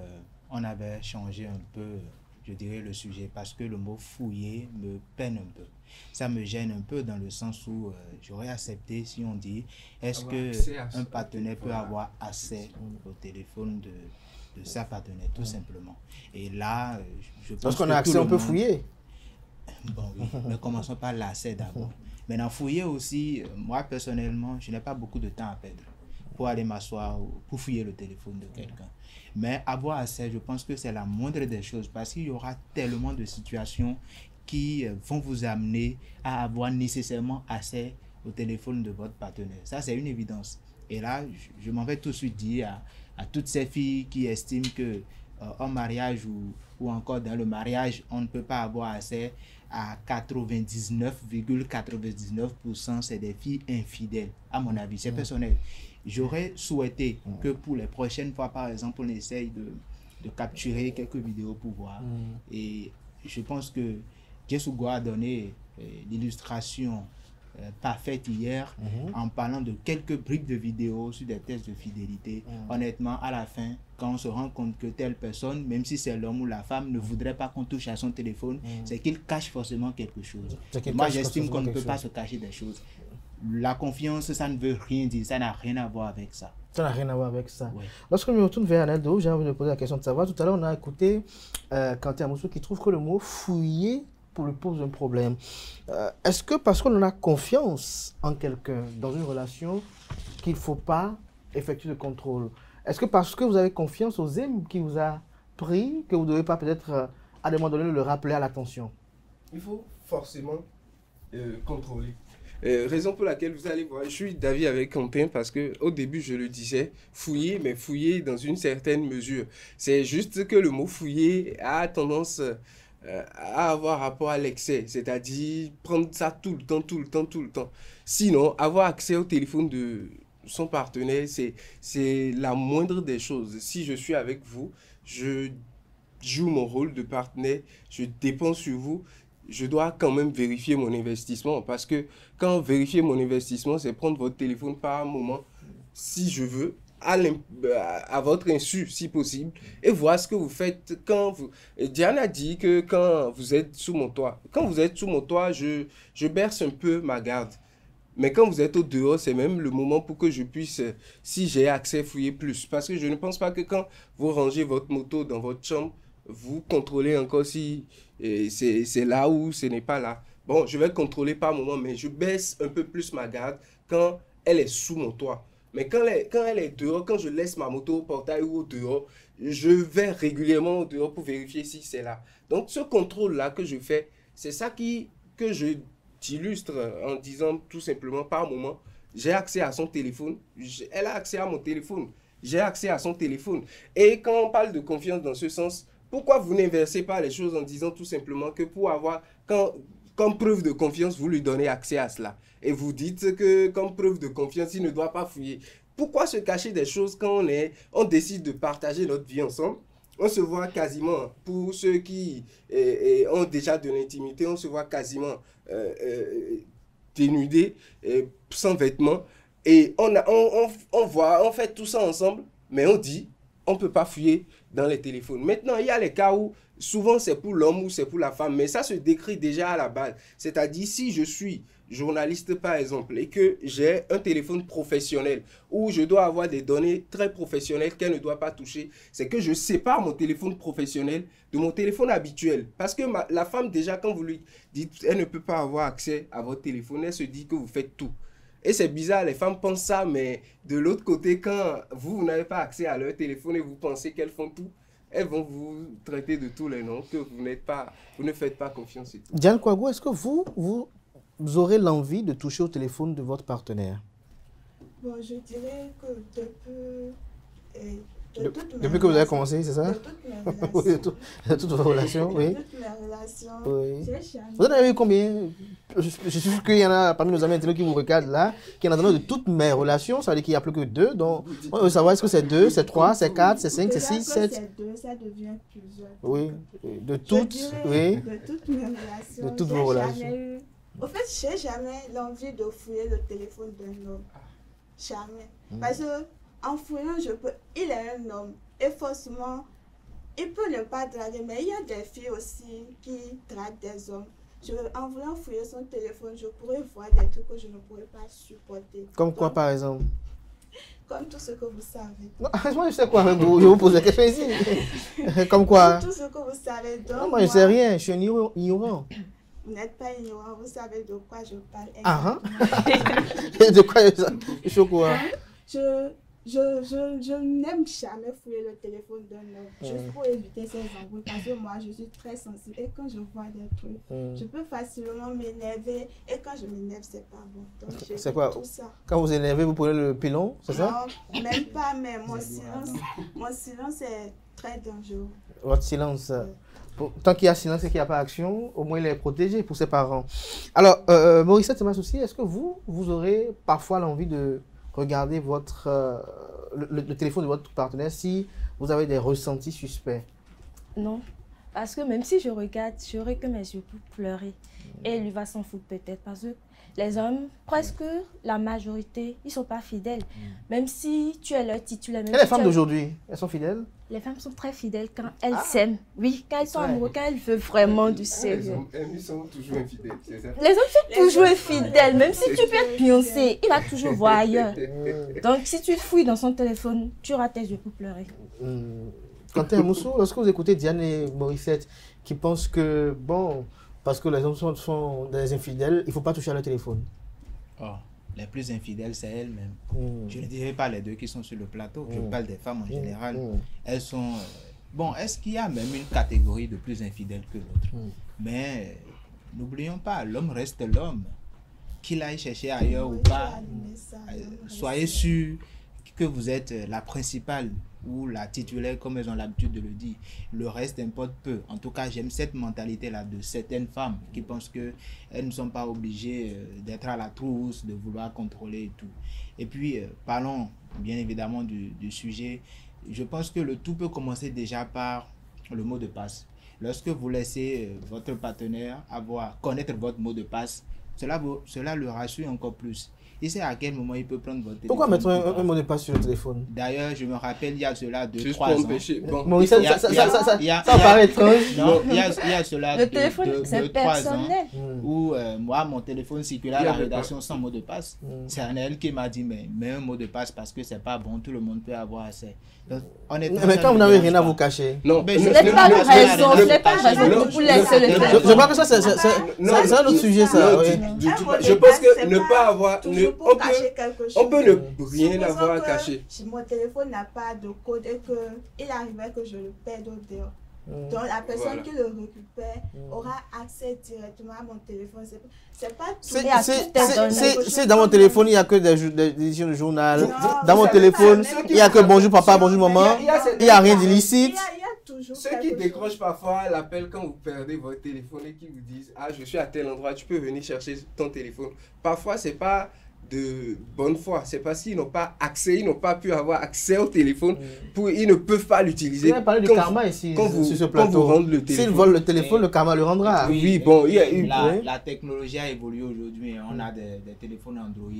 on avait changé un peu, je dirais, le sujet, parce que le mot fouiller me peine un peu. Ça me gêne un peu dans le sens où j'aurais accepté si on dit est-ce qu'un partenaire peut avoir accès au téléphone de sa partenaire, tout simplement. Et là, je pense lorsqu'on a accès, on peut fouiller. Bon, oui, mais commençons par lacet d'abord. Maintenant, fouiller aussi, moi personnellement, je n'ai pas beaucoup de temps à perdre pour aller m'asseoir ou pour fouiller le téléphone de quelqu'un. Mais avoir accès, je pense que c'est la moindre des choses parce qu'il y aura tellement de situations qui vont vous amener à avoir nécessairement accès au téléphone de votre partenaire. Ça, c'est une évidence. Et là, je m'en vais tout de suite dire à toutes ces filles qui estiment que en mariage ou encore dans le mariage, on ne peut pas avoir accès à 99,99%, c'est des filles infidèles, à mon avis, c'est personnel. J'aurais souhaité que pour les prochaines fois, par exemple, on essaye de capturer quelques vidéos pour voir. Et je pense que Jesugwa a donné l'illustration parfaite hier en parlant de quelques bribes de vidéos sur des tests de fidélité. Honnêtement, à la fin, quand on se rend compte que telle personne, même si c'est l'homme ou la femme, ne voudrait pas qu'on touche à son téléphone, c'est qu'il cache forcément quelque chose. Moi, j'estime qu'on ne peut pas se cacher des choses. La confiance, ça ne veut rien dire, ça n'a rien à voir avec ça. Ça n'a rien à voir avec ça. Ouais. Lorsque je me retourne vers Aneldo, j'ai envie de poser la question de savoir. Tout à l'heure, on a écouté Quentin Amoussou qui trouve que le mot fouiller lui pose un problème. Est-ce que parce qu'on a confiance en quelqu'un dans une relation qu'il ne faut pas effectuer de contrôle? Est-ce que parce que vous avez confiance aux aimes qui vous a pris que vous ne devez pas peut-être à des moments donnés le rappeler à l'attention? Il faut forcément contrôler. Raison pour laquelle vous allez voir, je suis d'avis avec Quentin parce qu'au début je le disais, fouiller, mais fouiller dans une certaine mesure. C'est juste que le mot fouiller a tendance à avoir rapport à l'excès, c'est-à-dire prendre ça tout le temps. Sinon, avoir accès au téléphone de son partenaire, c'est la moindre des choses. Si je suis avec vous, je joue mon rôle de partenaire, je dépends sur vous, je dois quand même vérifier mon investissement. Parce que quand vérifier mon investissement, c'est prendre votre téléphone par moment, si je veux, à votre insu, si possible, et voir ce que vous faites quand vous... Diane a dit que quand vous êtes sous mon toit, je berce un peu ma garde. Mais quand vous êtes au dehors, c'est même le moment pour que je puisse, si j'ai accès, fouiller plus. Parce que je ne pense pas que quand vous rangez votre moto dans votre chambre, vous contrôlez encore si c'est là ou ce n'est pas là. Bon, je vais contrôler par moment, mais je baisse un peu plus ma garde quand elle est sous mon toit. Mais quand elle est dehors, quand je laisse ma moto au portail ou au dehors, je vais régulièrement au dehors pour vérifier si c'est là. Donc ce contrôle-là que je fais, c'est ça que je t'illustre en disant tout simplement par moment, j'ai accès à son téléphone, elle a accès à mon téléphone, j'ai accès à son téléphone. Et quand on parle de confiance dans ce sens, pourquoi vous n'inversez pas les choses en disant tout simplement que pour avoir, comme preuve de confiance, vous lui donnez accès à cela. Et vous dites que comme preuve de confiance, il ne doit pas fouiller. Pourquoi se cacher des choses quand on décide de partager notre vie ensemble? On se voit quasiment, pour ceux qui ont déjà de l'intimité, on se voit quasiment dénudés, sans vêtements. Et on fait tout ça ensemble, mais on dit, on ne peut pas fouiller dans les téléphones. Maintenant, il y a les cas où souvent c'est pour l'homme ou c'est pour la femme, mais ça se décrit déjà à la base. C'est-à-dire, si je suis journaliste par exemple et que j'ai un téléphone professionnel où je dois avoir des données très professionnelles qu'elle ne doit pas toucher, c'est que je sépare mon téléphone professionnel de mon téléphone habituel. Parce que la femme, déjà, quand vous lui dites elle ne peut pas avoir accès à votre téléphone, elle se dit que vous faites tout. Et c'est bizarre, les femmes pensent ça, mais de l'autre côté, quand vous n'avez pas accès à leur téléphone et vous pensez qu'elles font tout, elles vont vous traiter de tous les noms, que vous ne faites pas confiance et tout. Diane Kouagou, est-ce que vous aurez l'envie de toucher au téléphone de votre partenaire? Bon, je dirais que depuis que vous avez commencé, c'est ça? De toutes vos relations, oui. De toutes mes relations, oui. j'ai jamais... Vous en avez eu combien? Je suis sûr qu'il y en a parmi nos amis internautes qui vous regardent là, qui en ont donné de toutes mes relations, ça veut dire qu'il n'y a plus que 2. Donc, on veut savoir est-ce que c'est 2, c'est 3, c'est 4, c'est 5, c'est 6, 7. C'est 2, ça devient plusieurs. Oui, de toutes, oui. De toutes mes relations. De toutes vos relations. Au fait, je n'ai jamais l'envie de fouiller le téléphone d'un homme. Jamais. Parce qu'en fouillant, il est un homme. Et forcément, il peut ne pas draguer. Mais il y a des filles aussi qui draguent des hommes. En voulant fouiller son téléphone, je pourrais voir des trucs que je ne pourrais pas supporter. Comme quoi, par exemple? Comme tout ce que vous savez. Non, moi, je sais quoi. Je vous pose la question ici. Comme quoi? Comme tout ce que vous savez. Donc, non, moi, je ne sais rien. Je suis un ignorant. Vous n'êtes pas ignorant, vous savez de quoi je parle. Ah, de quoi je suis au courant? Je n'aime jamais fouiller le téléphone d'un homme, juste pour éviter ces embrouilles, parce que moi je suis très sensible et quand je vois des trucs, je peux facilement m'énerver et quand je m'énerve, c'est pas bon. C'est quoi? Tout ça. Quand vous énervez, vous prenez le pilon, c'est ça? Non, même pas, mais mon silence est très dangereux. Votre silence. Tant qu'il y a silence et qu'il n'y a pas action, au moins il est protégé pour ses parents. Alors, Morissette Thomas aussi, est-ce que vous aurez parfois l'envie de regarder le téléphone de votre partenaire si vous avez des ressentis suspects? Non, parce que même si je regarde, j'aurai que mes yeux pour pleurer. Et lui va s'en foutre peut-être parce que les hommes, presque la majorité, ils ne sont pas fidèles. Même si tu es leur titulaire. Et les femmes d'aujourd'hui, elles sont fidèles? Les femmes sont très fidèles quand elles s'aiment. Oui, quand elles sont amoureuses, quand elles veulent vraiment du sérieux. Elles sont toujours infidèles, c'est ça? Les hommes sont toujours infidèles. Même si tu peux être pioncé, il va toujours voir ailleurs. Donc si tu fouilles dans son téléphone, tu auras tes yeux pour pleurer. Quentin Moussou, lorsque vous écoutez Diane et Morissette qui pensent que, bon, parce que les hommes sont des infidèles, il ne faut pas toucher à leur téléphone. Oh, les plus infidèles, c'est elles-mêmes. Je ne dirais pas les deux qui sont sur le plateau, je parle des femmes en général. Elles sont... Bon, est-ce qu'il y a même une catégorie de plus infidèles que l'autre? Mais n'oublions pas, l'homme reste l'homme. Qu'il aille chercher ailleurs ou pas, soyez sûr que vous êtes la principale ou la titulaire, comme elles ont l'habitude de le dire. Le reste importe peu. En tout cas, j'aime cette mentalité-là de certaines femmes qui pensent qu'elles ne sont pas obligées d'être à la trousse, de vouloir contrôler et tout. Et puis, parlons bien évidemment du sujet. Je pense que le tout peut commencer déjà par le mot de passe. Lorsque vous laissez votre partenaire connaître votre mot de passe, cela le rassure encore plus. Il sait à quel moment il peut prendre votre téléphone. Pourquoi mettre un mot de passe sur le téléphone? D'ailleurs, je me rappelle, il y a cela 2-3 ans. Bon. Maurice, ça paraît étrange. Non, il y a cela le téléphone, c'est personnel. Où moi, mon téléphone circulait à la rédaction sans mot de passe. C'est Anel qui m'a dit, mais mets un mot de passe parce que c'est pas bon, tout le monde peut avoir accès. Donc, mais quand vous n'avez rien à vous cacher. Non, mais je n'ai pas raison, je n'ai pas raison de vous laisser le téléphone. Je crois que ça, c'est un autre sujet, ça. Je pense que ne pas avoir... On peut ne rien avoir à cacher. Si mon téléphone n'a pas de code et qu'il arriverait que je le perde au dehors. Donc la personne qui le récupère aura accès directement à mon téléphone. C'est pas tout. C'est dans mon téléphone, il n'y a que des éditions de journal. Dans mon téléphone, il n'y a que bonjour papa, bonjour maman. Il n'y a rien d'illicite. Ceux qui décrochent parfois l'appel quand vous perdez votre téléphone et qui vous disent « Ah, je suis à tel endroit, tu peux venir chercher ton téléphone. » Parfois, c'est pas de bonne foi, c'est parce qu'ils n'ont pas accès, ils n'ont pas pu avoir accès au téléphone, ils ne peuvent pas l'utiliser. Vous avez parlé du karma ici, sur ce plateau. S'ils volent le téléphone, le karma le rendra. Oui, bon, la technologie a évolué aujourd'hui. On a des téléphones Android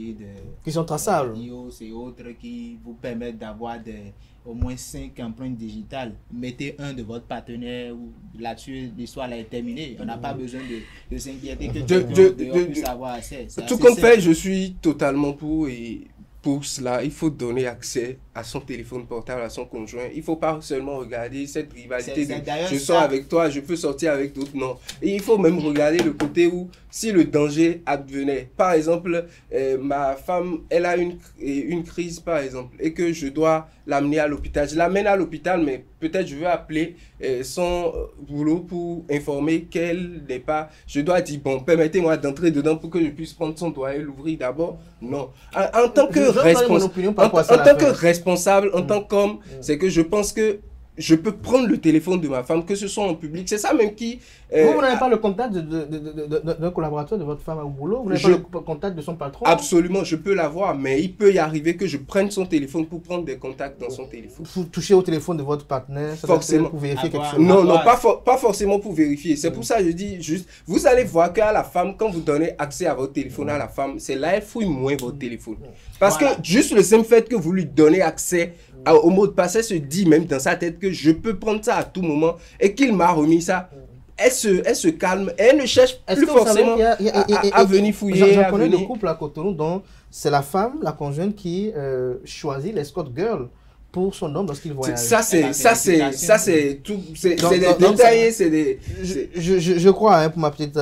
qui sont traçables. iOS et autres qui vous permettent d'avoir au moins 5 empreintes digitales. Mettez un de votre partenaire là-dessus, l'histoire est terminée. On n'a pas besoin de s'inquiéter que quelqu'un puisse avoir accès. Tout compte fait, je suis totalement pour cela, il faut donner accès à son téléphone portable, à son conjoint. Il ne faut pas seulement regarder cette rivalité de je sors avec toi, je peux sortir avec d'autres. Non. Et il faut même regarder le côté où, si le danger advenait, par exemple, ma femme, elle a une crise, par exemple, et que je dois l'amener à l'hôpital. Je l'amène à l'hôpital, mais peut-être je veux appeler son boulot pour informer qu'elle n'est pas... Je dois dire, bon, permettez-moi d'entrer dedans pour que je puisse prendre son doigt et l'ouvrir d'abord. Non. En tant que responsable, en tant qu'homme, c'est que je pense que je peux prendre le téléphone de ma femme, que ce soit en public. C'est ça même qui... vous n'avez pas le contact d'un collaborateur de votre femme au boulot? Vous n'avez pas le contact de son patron? Absolument, je peux l'avoir, mais il peut y arriver que je prenne son téléphone pour prendre des contacts dans son téléphone. Vous touchez au téléphone de votre partenaire forcément pour vérifier quelque chose? Non, pas forcément pour vérifier. C'est pour ça que je dis juste, vous allez voir qu'à la femme, quand vous donnez accès à votre téléphone à la femme, c'est là elle fouille moins votre téléphone. Parce que juste le simple fait que vous lui donnez accès au mot de passe, elle se dit même dans sa tête que je peux prendre ça à tout moment et qu'il m'a remis ça. Elle se calme, elle ne cherche plus forcément à venir fouiller. J'en connais des couples à Cotonou dont c'est la femme, la conjointe qui choisit l'escort girl pour son homme lorsqu'il voyage. Ça c'est tout, c'est des détails, c'est des... Je crois, hein, pour ma petite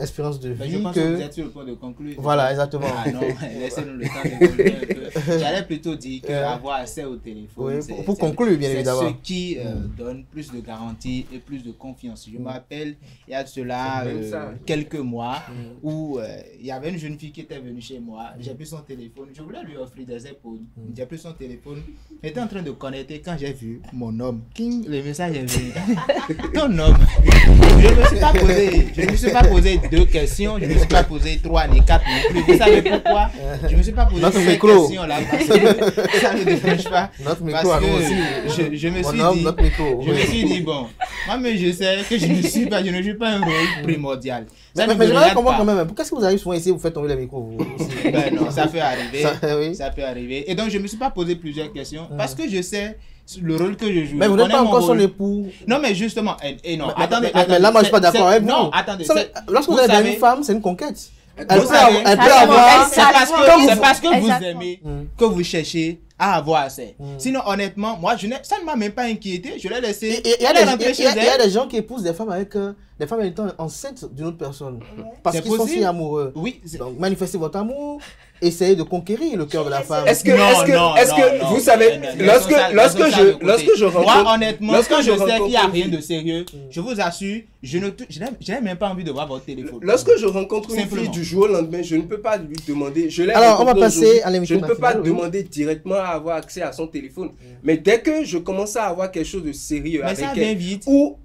espérance de vie je pense que vous êtes sur le point de conclure. Voilà, exactement. Ah non, laissez-nous le temps de conclure un peu. J'allais plutôt dire qu'avoir accès au téléphone, oui, pour conclure, bien évidemment, c'est ce qui donne plus de garantie et plus de confiance. Je me rappelle, il y a de cela quelques mois, où il y avait une jeune fille qui était venue chez moi. J'ai pris son téléphone, je voulais lui offrir des épaules. J'ai pris son téléphone, j'étais en train de connecter quand j'ai vu mon homme. King, le message est venu. Ton homme. Je ne me suis pas posé 2 questions, je ne me suis pas posé 3 ni 4 non plus. Vous savez pourquoi? Je ne me suis pas posé ces questions là parce que ça ne dérange pas. Notre micro, parce que je me suis dit, bon, moi-même je sais que je ne suis pas un rôle primordial. Mais j'aimerais comprendre quand même, pourquoi est-ce que vous arrivez souvent ici et vous faites tomber les micros Ben non, ça peut arriver. Ça peut arriver. Et donc je ne me suis pas posé plusieurs questions parce que je sais le rôle que je joue. Mais vous n'êtes pas encore son époux. Non, mais justement, et non, attendez. Mais là, moi, je ne suis pas d'accord avec vous. Non, attendez. Lorsque vous avez une femme, c'est une conquête. Elle peut avoir. C'est parce que vous aimez, que vous cherchez à avoir assez. Sinon, honnêtement, moi, ça ne m'a même pas inquiété. Je l'ai laissé. Il y a des gens qui épousent des femmes avec des femmes étant enceintes d'une autre personne. Parce qu'ils sont si amoureux. Oui. Donc, manifestez votre amour. Essayez de conquérir le cœur de la femme. Est-ce que vous savez, lorsque je rencontre... Moi, honnêtement, quand je sais qu'il n'y a rien de sérieux, je vous assure, je n'ai même pas envie de voir votre téléphone. Lorsque je rencontre une fille du jour au lendemain, je ne peux pas lui demander... Alors, on va passer à l'émission. Je ne peux pas demander directement à avoir accès à son téléphone. Mais dès que je commence à avoir quelque chose de sérieux avec elle, ou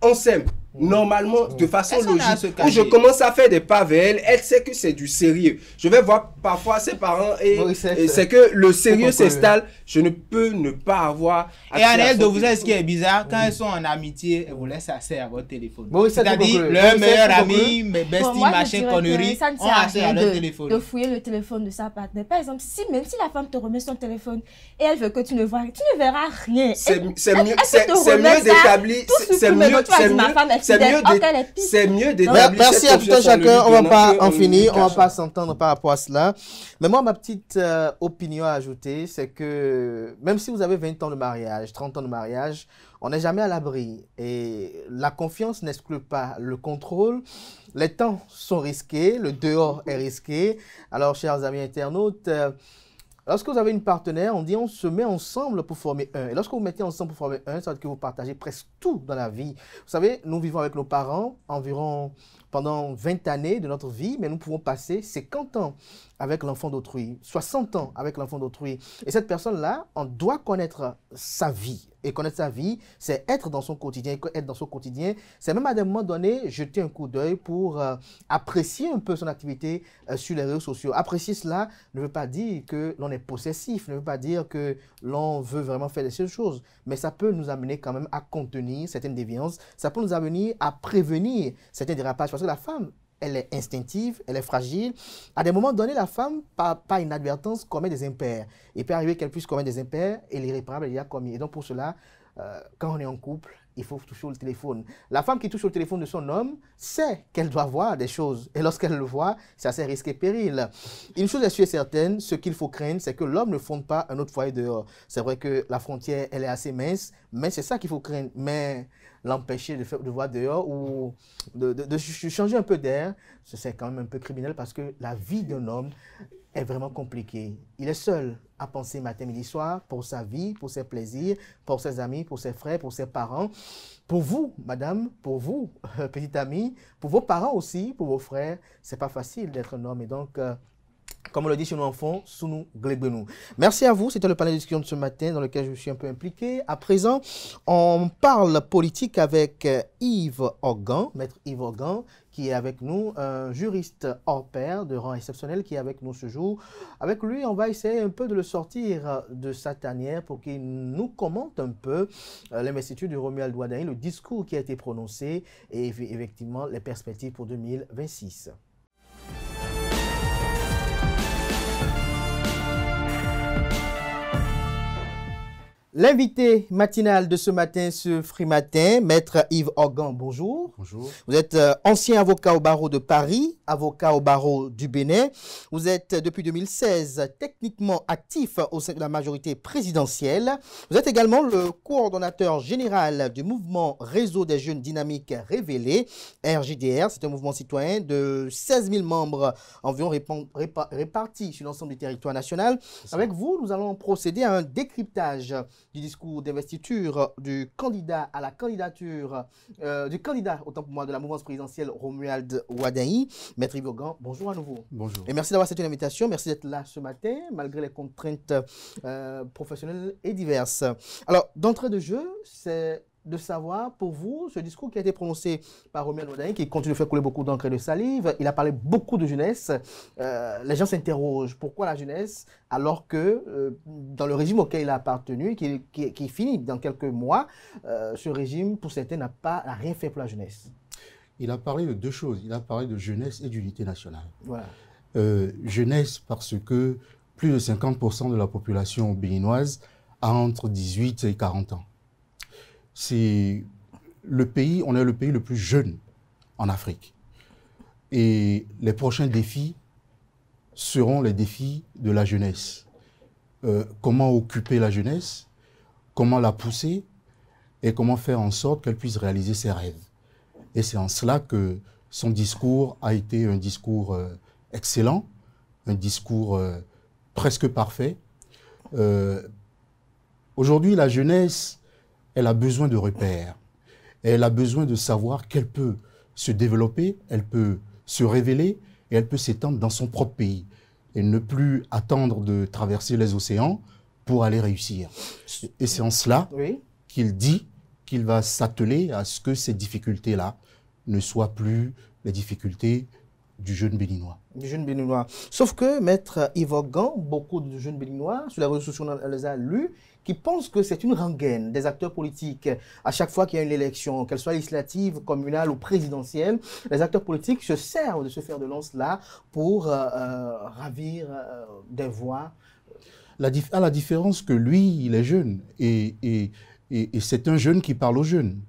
on s'aime, normalement, de façon logique, où je commence à faire des pas vers elle, elle sait que c'est du sérieux. Je vais voir parfois ses parents et c'est que le sérieux s'installe. Je ne peux ne pas avoir accès à son téléphone. Vous savez ce qui est bizarre, quand elles sont en amitié, elles vous laissent accès à votre téléphone. C'est-à-dire, leur meilleur ami, mes besties, machin, conneries, ont accès à leur téléphone. De fouiller le téléphone de sa partenaire. Par exemple, même si la femme te remet son téléphone et elle veut que tu ne vois, tu ne verras rien. C'est mieux d'établir. C'est mieux d'établir. Merci à tout un chacun. On ne va pas en finir. On ne va pas s'entendre par rapport à cela. Mais moi, ma petite opinion à ajouter, c'est que même si vous avez 20 ans de mariage, 30 ans de mariage, on n'est jamais à l'abri. Et la confiance n'exclut pas le contrôle. Les temps sont risqués. Le dehors est risqué. Alors, chers amis internautes, lorsque vous avez une partenaire, on dit on se met ensemble pour former un. Et lorsque vous mettez ensemble pour former un, ça veut dire que vous partagez presque tout dans la vie. Vous savez, nous vivons avec nos parents environ pendant 20 années de notre vie, mais nous pouvons passer 50 ans avec l'enfant d'autrui, 60 ans avec l'enfant d'autrui. Et cette personne-là, on doit connaître sa vie. Et connaître sa vie, c'est être dans son quotidien. Être dans son quotidien, c'est même à des moments donnés, jeter un coup d'œil pour apprécier un peu son activité sur les réseaux sociaux. Apprécier cela ne veut pas dire que l'on est possessif, ne veut pas dire que l'on veut vraiment faire des choses. Mais ça peut nous amener quand même à contenir certaines déviances. Ça peut nous amener à prévenir certains dérapages. Parce que la femme, elle est instinctive, elle est fragile. À des moments donnés, la femme, par inadvertance, commet des impairs. Il peut arriver qu'elle puisse commettre des impairs et l'irréparable, elle y a commis. Et donc, pour cela, quand on est en couple, il faut toucher le téléphone. La femme qui touche au téléphone de son homme sait qu'elle doit voir des choses. Et lorsqu'elle le voit, c'est assez risqué et péril. Une chose est sûre et certaine, ce qu'il faut craindre, c'est que l'homme ne fonde pas un autre foyer dehors. C'est vrai que la frontière, elle est assez mince, mais c'est ça qu'il faut craindre. Mais l'empêcher de voir dehors ou de changer un peu d'air, c'est quand même un peu criminel parce que la vie d'un homme est vraiment compliquée. Il est seul à penser matin, midi, soir pour sa vie, pour ses plaisirs, pour ses amis, pour ses frères, pour ses parents. Pour vous, madame, pour vous, petite amie, pour vos parents aussi, pour vos frères, c'est pas facile d'être un homme. Et donc, comme on le dit chez nos enfants, sous nous, glébez-nous. Merci à vous. C'était le panel de discussion de ce matin dans lequel je suis un peu impliqué. À présent, on parle politique avec Yves Organ, maître Yves Organ, qui est avec nous, un juriste hors pair de rang exceptionnel qui est avec nous ce jour. Avec lui, on va essayer un peu de le sortir de sa tanière pour qu'il nous commente un peu l'investiture de Romuald Ouaddahi, le discours qui a été prononcé et effectivement les perspectives pour 2026. L'invité matinal de ce matin, ce Free Matin, Maître Yves Organ, bonjour. Bonjour. Vous êtes ancien avocat au barreau de Paris, avocat au barreau du Bénin. Vous êtes depuis 2016 techniquement actif au sein de la majorité présidentielle. Vous êtes également le coordonnateur général du mouvement Réseau des Jeunes Dynamiques Révélés, RJDR. C'est un mouvement citoyen de 16 000 membres environ répartis sur l'ensemble du territoire national. Avec vous, nous allons procéder à un décryptage du discours d'investiture du candidat à la candidature, du candidat, autant pour moi, de la mouvance présidentielle, Romuald Ouaddahi. Maître Yves Organ, bonjour à nouveau. Bonjour. Et merci d'avoir accepté l'invitation, merci d'être là ce matin, malgré les contraintes professionnelles et diverses. Alors, d'entrée de jeu, c'est de savoir, pour vous, ce discours qui a été prononcé par Romuald Ouaddahi, qui continue de faire couler beaucoup d'encre et de salive, il a parlé beaucoup de jeunesse. Les gens s'interrogent, pourquoi la jeunesse, alors que dans le régime auquel il a appartenu, qui finit dans quelques mois, ce régime, pour certains, n'a rien fait pour la jeunesse. Il a parlé de deux choses. Il a parlé de jeunesse et d'unité nationale. Voilà. Jeunesse parce que plus de 50% de la population béninoise a entre 18 et 40 ans. C'est le pays, on est le pays le plus jeune en Afrique. Et les prochains défis seront les défis de la jeunesse. Comment occuper la jeunesse, comment la pousser et comment faire en sorte qu'elle puisse réaliser ses rêves. Et c'est en cela que son discours a été un discours excellent, un discours presque parfait. Aujourd'hui, la jeunesse, elle a besoin de repères. Elle a besoin de savoir qu'elle peut se développer, elle peut se révéler et elle peut s'étendre dans son propre pays. Et ne plus attendre de traverser les océans pour aller réussir. Et c'est en cela qu'il dit qu'il va s'atteler à ce que ces difficultés-là ne soient plus les difficultés du jeune béninois. Du jeune béninois. Sauf que, Maître Yves Organ, beaucoup de jeunes béninois, sur les réseaux sociaux, on les a lus, qui pensent que c'est une rengaine des acteurs politiques. À chaque fois qu'il y a une élection, qu'elle soit législative, communale ou présidentielle, les acteurs politiques se servent de ce fer de lance-là pour ravir des voix. À la différence que lui, il est jeune, et c'est un jeune qui parle aux jeunes.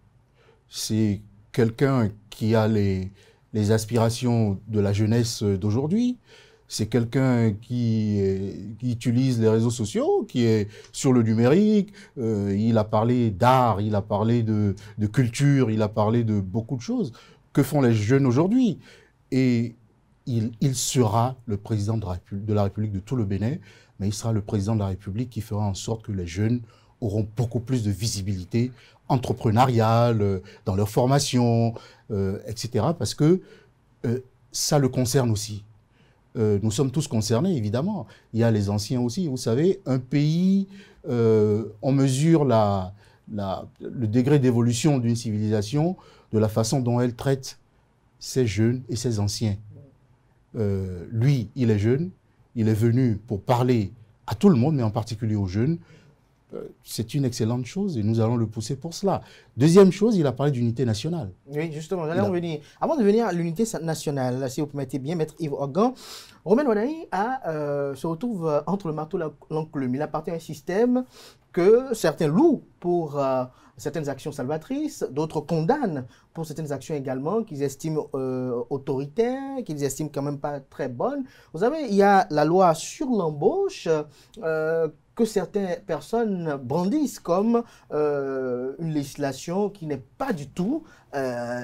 C'est quelqu'un qui a les aspirations de la jeunesse d'aujourd'hui. C'est quelqu'un qui utilise les réseaux sociaux, qui est sur le numérique. Il a parlé d'art, il a parlé de culture, il a parlé de beaucoup de choses. Que font les jeunes aujourd'hui? Et il sera le président de la République de tout le Bénin, mais il sera le président de la République qui fera en sorte que les jeunes auront beaucoup plus de visibilité entrepreneuriale, dans leur formation, etc. Parce que ça le concerne aussi. Nous sommes tous concernés, évidemment. Il y a les anciens aussi. Vous savez, un pays, on mesure le degré d'évolution d'une civilisation de la façon dont elle traite ses jeunes et ses anciens. Lui, il est jeune. Il est venu pour parler à tout le monde, mais en particulier aux jeunes. C'est une excellente chose et nous allons le pousser pour cela. Deuxième chose, il a parlé d'unité nationale. Oui, justement, j'allais en venir. Avant de venir à l'unité nationale, si vous permettez bien, Maître Yves Organ, Romuald Ouaddahi se retrouve entre le marteau et l'enclume. Il appartient à un système que certains louent pour certaines actions salvatrices, d'autres condamnent pour certaines actions également qu'ils estiment autoritaires, qu'ils estiment quand même pas très bonnes. Vous savez, il y a la loi sur l'embauche que certaines personnes brandissent comme une législation qui n'est pas du tout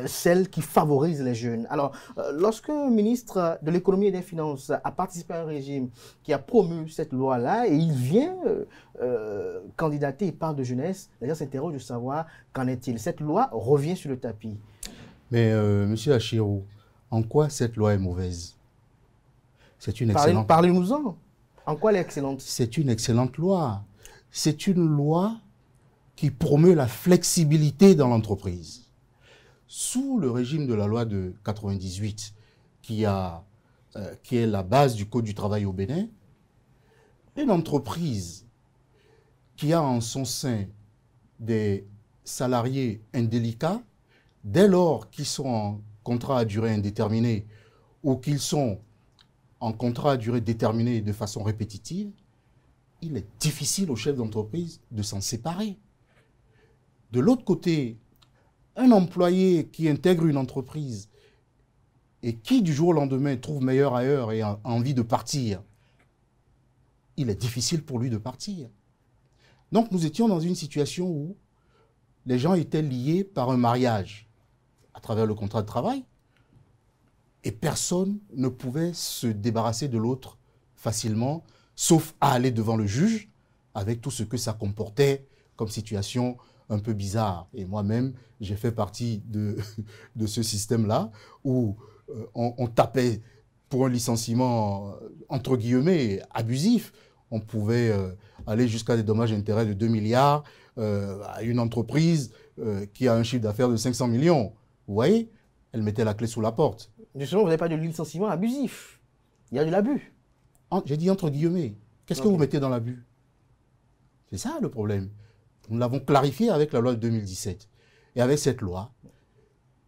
celle qui favorise les jeunes. Alors, lorsque le ministre de l'économie et des finances a participé à un régime qui a promu cette loi-là, et il vient candidater, il parle de jeunesse, les gens s'interrogent de savoir qu'en est-il. Cette loi revient sur le tapis. Mais Monsieur Achirou, en quoi cette loi est mauvaise? C'est une excellente... Parlez-nous-en. En quoi elle est excellente? C'est une excellente loi. C'est une loi qui promeut la flexibilité dans l'entreprise. Sous le régime de la loi de 98, qui est la base du Code du travail au Bénin, une entreprise qui a en son sein des salariés indélicats, dès lors qu'ils sont en contrat à durée indéterminée ou qu'ils sont en contrat à durée déterminée de façon répétitive, il est difficile au chef d'entreprise de s'en séparer. De l'autre côté, un employé qui intègre une entreprise et qui, du jour au lendemain, trouve meilleur ailleurs et a envie de partir, il est difficile pour lui de partir. Donc, nous étions dans une situation où les gens étaient liés par un mariage à travers le contrat de travail et personne ne pouvait se débarrasser de l'autre facilement, sauf à aller devant le juge avec tout ce que ça comportait comme situation un peu bizarre. Et moi-même, j'ai fait partie de ce système-là où on tapait pour un licenciement, entre guillemets, abusif. On pouvait aller jusqu'à des dommages et intérêts de 2 milliards à une entreprise qui a un chiffre d'affaires de 500 millions. Vous voyez, elle mettait la clé sous la porte. Justement, vous n'avez pas de licenciement abusif. Il y a de l'abus. J'ai dit entre guillemets. Qu'est-ce que vous mettez dans l'abus? C'est ça le problème. Nous l'avons clarifié avec la loi de 2017. Et avec cette loi,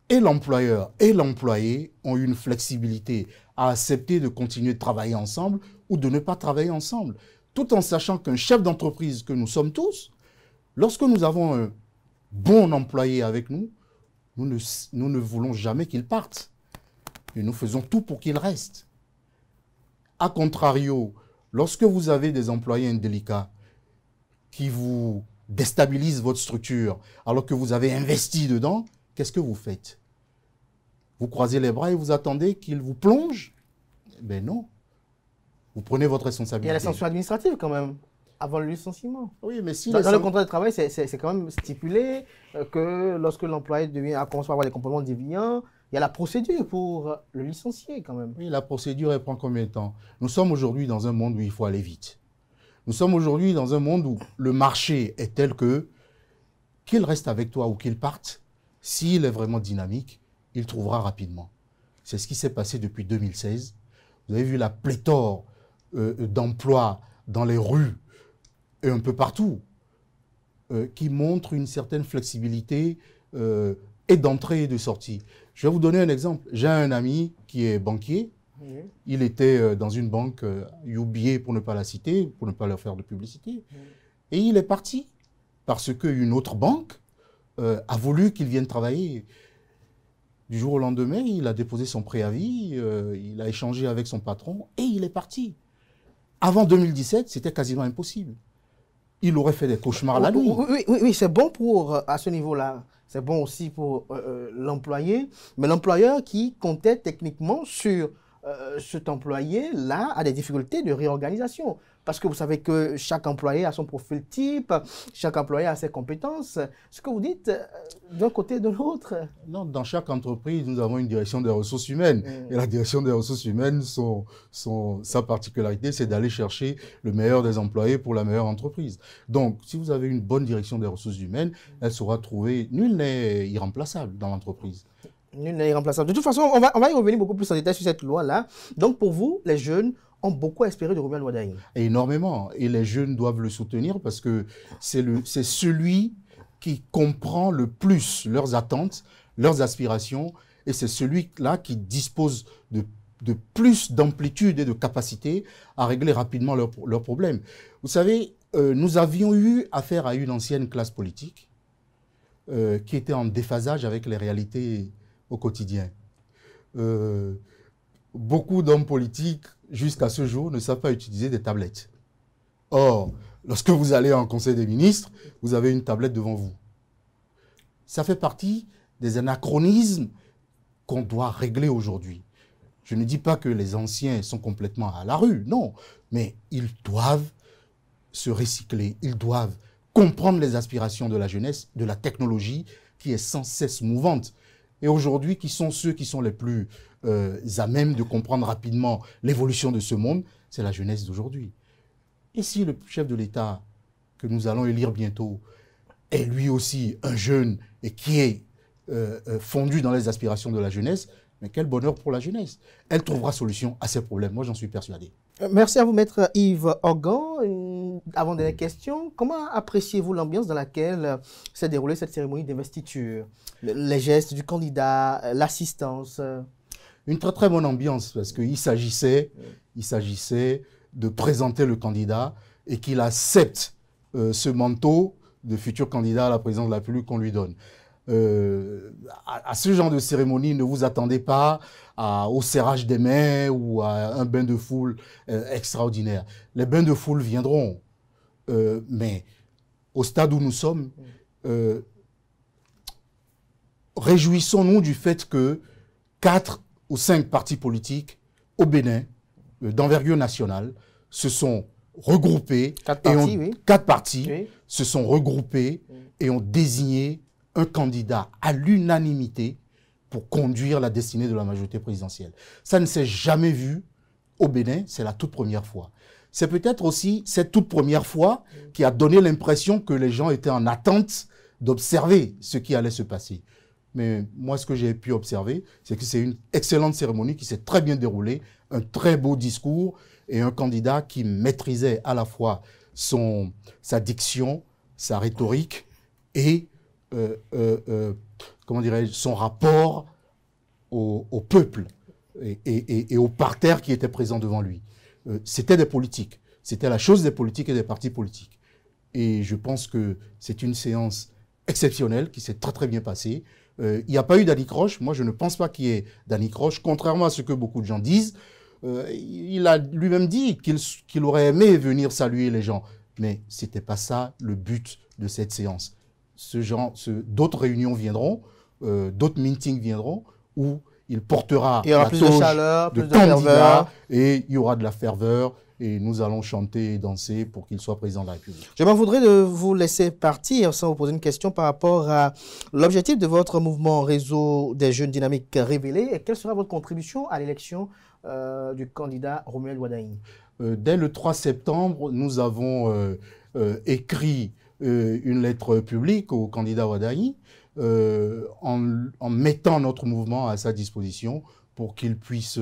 et l'employeur et l'employé ont une flexibilité à accepter de continuer de travailler ensemble ou de ne pas travailler ensemble, tout en sachant qu'un chef d'entreprise que nous sommes tous, lorsque nous avons un bon employé avec nous, nous ne voulons jamais qu'il parte. Et nous faisons tout pour qu'il reste. A contrario, lorsque vous avez des employés indélicats qui vous déstabilisent votre structure alors que vous avez investi dedans, qu'est-ce que vous faites? Vous croisez les bras et vous attendez qu'ils vous plongent? Ben non. Vous prenez votre responsabilité. Il y a la sanction administrative quand même, avant le licenciement. Oui, mais si... Dans le contrat de travail, c'est quand même stipulé que lorsque l'employé commence à avoir des comportements déviants, il y a la procédure pour le licencier quand même. Oui, la procédure, elle prend combien de temps? Nous sommes aujourd'hui dans un monde où il faut aller vite. Nous sommes aujourd'hui dans un monde où le marché est tel que, qu'il reste avec toi ou qu'il parte, s'il est vraiment dynamique, il trouvera rapidement. C'est ce qui s'est passé depuis 2016. Vous avez vu la pléthore d'emplois dans les rues et un peu partout, qui montre une certaine flexibilité et d'entrée et de sortie. Je vais vous donner un exemple. J'ai un ami qui est banquier. Oui. Il était dans une banque UBA, pour ne pas la citer, pour ne pas leur faire de publicité. Oui. Et il est parti parce qu'une autre banque a voulu qu'il vienne travailler. Du jour au lendemain, il a déposé son préavis, il a échangé avec son patron et il est parti. Avant 2017, c'était quasiment impossible. Il aurait fait des cauchemars la nuit. Oui, c'est bon à ce niveau-là. C'est bon aussi pour l'employé. Mais l'employeur qui comptait techniquement sur cet employé-là a des difficultés de réorganisation. Parce que vous savez que chaque employé a son profil type, chaque employé a ses compétences. Ce que vous dites d'un côté et de l'autre. Non, dans chaque entreprise, nous avons une direction des ressources humaines. Et la direction des ressources humaines, sa particularité, c'est d'aller chercher le meilleur des employés pour la meilleure entreprise. Donc, si vous avez une bonne direction des ressources humaines, elle saura trouver... Nul n'est irremplaçable dans l'entreprise. Nul n'est irremplaçable. De toute façon, on va y revenir beaucoup plus en détail sur cette loi-là. Donc, pour vous, les jeunes ont beaucoup espéré de Romuald Wardini. Énormément. Et les jeunes doivent le soutenir parce que c'est celui qui comprend le plus leurs attentes, leurs aspirations, et c'est celui-là qui dispose de plus d'amplitude et de capacité à régler rapidement leurs problèmes. Vous savez, nous avions eu affaire à une ancienne classe politique qui était en déphasage avec les réalités au quotidien. Beaucoup d'hommes politiques, jusqu'à ce jour, ne savent pas utiliser des tablettes. Or, lorsque vous allez en Conseil des ministres, vous avez une tablette devant vous. Ça fait partie des anachronismes qu'on doit régler aujourd'hui. Je ne dis pas que les anciens sont complètement à la rue, non, mais ils doivent se recycler, ils doivent comprendre les aspirations de la jeunesse, de la technologie qui est sans cesse mouvante. Et aujourd'hui, qui sont ceux qui sont les plus à même de comprendre rapidement l'évolution de ce monde, c'est la jeunesse d'aujourd'hui. Et si le chef de l'État, que nous allons élire bientôt, est lui aussi un jeune et qui est fondu dans les aspirations de la jeunesse, mais quel bonheur pour la jeunesse. Elle trouvera solution à ces problèmes, moi j'en suis persuadé. Merci à vous, Maître Yves Organ. Avant-dernière question, comment appréciez-vous l'ambiance dans laquelle s'est déroulée cette cérémonie d'investiture? Les gestes du candidat, l'assistance? Une très très bonne ambiance parce qu'il s'agissait de présenter le candidat et qu'il accepte ce manteau de futur candidat à la présidence de la République qu'on lui donne. À ce genre de cérémonie, ne vous attendez pas au serrage des mains ou à un bain de foule extraordinaire. Les bains de foule viendront, mais au stade où nous sommes, réjouissons-nous du fait que 4 ou 5 partis politiques au Bénin, d'envergure nationale, se sont regroupés. 4 partis se sont regroupés et ont désigné un candidat à l'unanimité pour conduire la destinée de la majorité présidentielle. Ça ne s'est jamais vu au Bénin, c'est la toute première fois. C'est peut-être aussi cette toute première fois qui a donné l'impression que les gens étaient en attente d'observer ce qui allait se passer. Mais moi, ce que j'ai pu observer, c'est que c'est une excellente cérémonie qui s'est très bien déroulée, un très beau discours et un candidat qui maîtrisait à la fois sa diction, sa rhétorique et comment dirais-je, son rapport au peuple et au parterre qui était présent devant lui. C'était des politiques. C'était la chose des politiques et des partis politiques. Et je pense que c'est une séance exceptionnelle qui s'est très très bien passée. Il n'y a pas eu d'anicroche. Moi, je ne pense pas qu'il y ait d'anicroche, contrairement à ce que beaucoup de gens disent. Il a lui-même dit qu'il aurait aimé venir saluer les gens. Mais ce n'était pas ça le but de cette séance. D'autres réunions viendront, d'autres meetings viendront, où il portera la touche de chaleur, de plus de candidat, ferveur. et il y aura de la ferveur, et nous allons chanter et danser pour qu'il soit président de la République. Je m'en voudrais de vous laisser partir sans vous poser une question par rapport à l'objectif de votre mouvement Réseau des jeunes dynamiques révélés, et quelle sera votre contribution à l'élection du candidat Romuald Wadaï? Dès le 3 septembre, nous avons écrit une lettre publique au candidat Wadaï en mettant notre mouvement à sa disposition pour qu'il puisse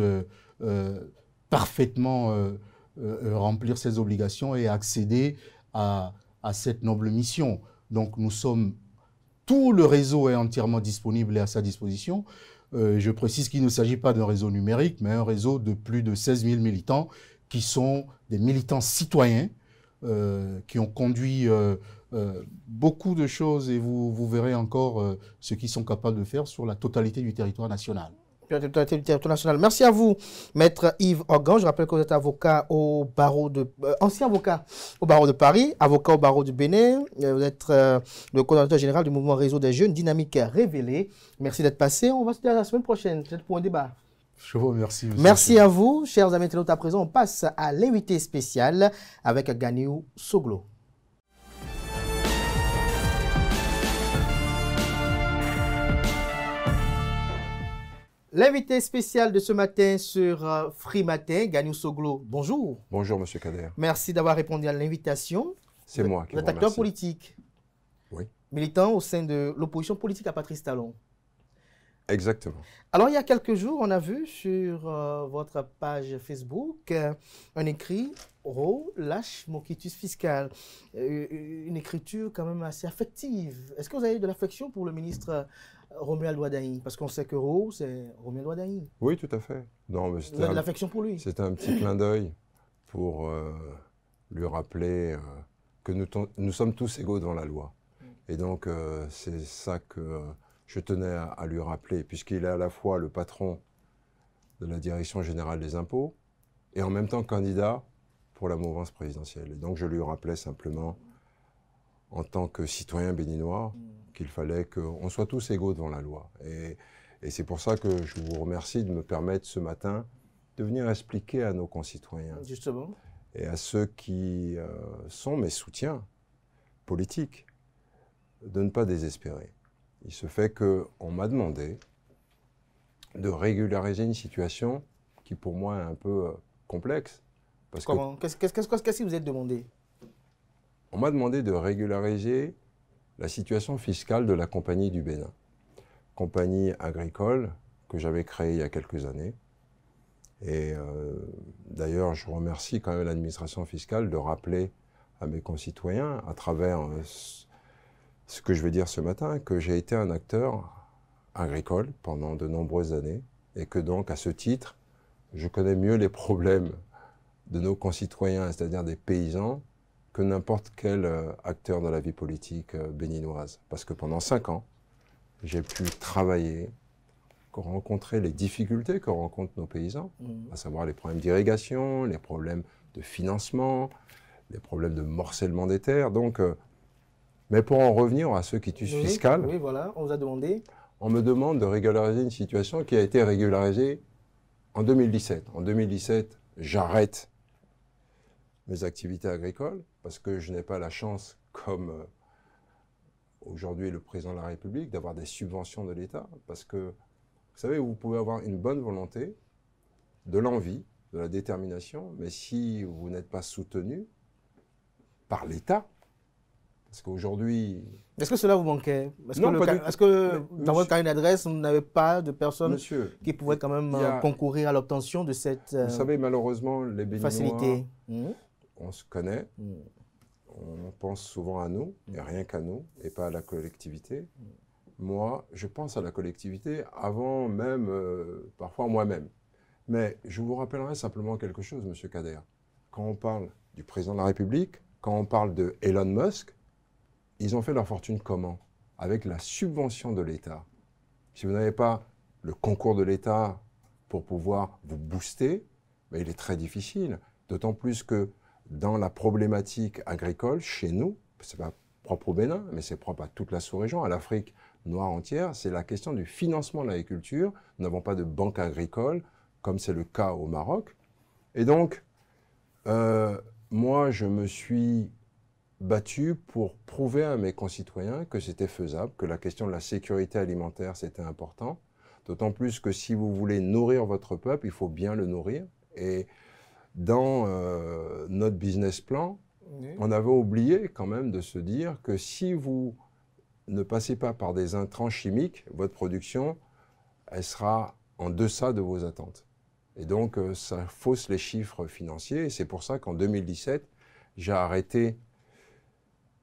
parfaitement remplir ses obligations et accéder à cette noble mission. Donc tout le réseau est entièrement disponible et à sa disposition. Je précise qu'il ne s'agit pas d'un réseau numérique, mais un réseau de plus de 16 000 militants qui sont des militants citoyens qui ont conduit beaucoup de choses, et vous verrez encore ce qu'ils sont capables de faire sur la totalité du territoire national. Merci à vous, Maître Yves Organ. Je rappelle que vous êtes avocat au barreau ancien avocat au barreau de Paris, avocat au barreau du Bénin. Vous êtes le coordonnateur général du mouvement Réseau des jeunes dynamiques révélés. Merci d'être passé. On va se dire à la semaine prochaine, peut-être pour un débat. Je vous remercie. Merci à vous, chers amis internautes. À présent, on passe à l'invité spécial avec Ganiou Soglo. L'invité spécial de ce matin sur Free Matin, Ganiou Soglo, bonjour. Bonjour, monsieur Kader. Merci d'avoir répondu à l'invitation. C'est moi qui vous remercie. Vous êtes acteur politique. Oui. Militant au sein de l'opposition politique à Patrice Talon. Exactement. Alors, il y a quelques jours, on a vu sur votre page Facebook un écrit « Ro, lâche mon quitus fiscal ». Une écriture quand même assez affective. Est-ce que vous avez de l'affection pour le ministre Romuald Wadaï? Parce qu'on sait que Ro, c'est Romuald Wadaï. Oui, tout à fait. Non, mais vous avez de l'affection pour lui? C'était un petit clin d'œil pour lui rappeler que nous sommes tous égaux devant la loi. Et donc, c'est ça que je tenais à lui rappeler, puisqu'il est à la fois le patron de la Direction générale des impôts et en même temps candidat pour la mouvance présidentielle. Et donc, je lui rappelais simplement, en tant que citoyen béninois, qu'il fallait qu'on soit tous égaux devant la loi. Et c'est pour ça que je vous remercie de me permettre ce matin de venir expliquer à nos concitoyens, justement, et à ceux qui sont mes soutiens politiques, de ne pas désespérer. Il se fait qu'on m'a demandé de régulariser une situation qui pour moi est un peu complexe. Parce Comment? Qu'est-ce que vous êtes demandé? On m'a demandé de régulariser la situation fiscale de la Compagnie du Bénin. Compagnie agricole que j'avais créée il y a quelques années. Et d'ailleurs, je remercie quand même l'administration fiscale de rappeler à mes concitoyens, à travers ce que je vais dire ce matin, que j'ai été un acteur agricole pendant de nombreuses années et que donc, à ce titre, je connais mieux les problèmes de nos concitoyens, c'est-à-dire des paysans, que n'importe quel acteur de la vie politique béninoise. Parce que pendant 5 ans, j'ai pu travailler, rencontrer les difficultés que rencontrent nos paysans, à savoir les problèmes d'irrigation, les problèmes de financement, les problèmes de morcellement des terres. Donc, mais pour en revenir à ce quitus fiscal, oui, voilà, on vous a demandé. On me demande de régulariser une situation qui a été régularisée en 2017. En 2017, j'arrête mes activités agricoles parce que je n'ai pas la chance, comme aujourd'hui le président de la République, d'avoir des subventions de l'État. Parce que, vous savez, vous pouvez avoir une bonne volonté, de l'envie, de la détermination, mais si vous n'êtes pas soutenu par l'État, parce qu'aujourd'hui... Est-ce que cela vous manquait? Non, pas du tout. Est-ce que dans votre carnet d'adresse, vous n'avez pas de personnes qui pouvaient quand même concourir à l'obtention de cette Vous savez, malheureusement, les Béninois, facilité. On se connaît, on pense souvent à nous, et rien qu'à nous, et pas à la collectivité. Moi, je pense à la collectivité avant même, parfois moi-même. Mais je vous rappellerai simplement quelque chose, M. Kader. Quand on parle du président de la République, quand on parle de Elon Musk, ils ont fait leur fortune comment? Avec la subvention de l'État. Si vous n'avez pas le concours de l'État pour pouvoir vous booster, ben il est très difficile. D'autant plus que dans la problématique agricole, chez nous, ce n'est pas propre au Bénin, mais c'est propre à toute la sous-région, à l'Afrique noire entière, c'est la question du financement de l'agriculture. Nous n'avons pas de banque agricole, comme c'est le cas au Maroc. Et donc, moi, je me suis battu pour prouver à mes concitoyens que c'était faisable, que la question de la sécurité alimentaire, c'était important. D'autant plus que si vous voulez nourrir votre peuple, il faut bien le nourrir. Et dans notre business plan, on avait oublié quand même de se dire que si vous ne passez pas par des intrants chimiques, votre production, elle sera en deçà de vos attentes. Et donc, ça fausse les chiffres financiers. Et c'est pour ça qu'en 2017, j'ai arrêté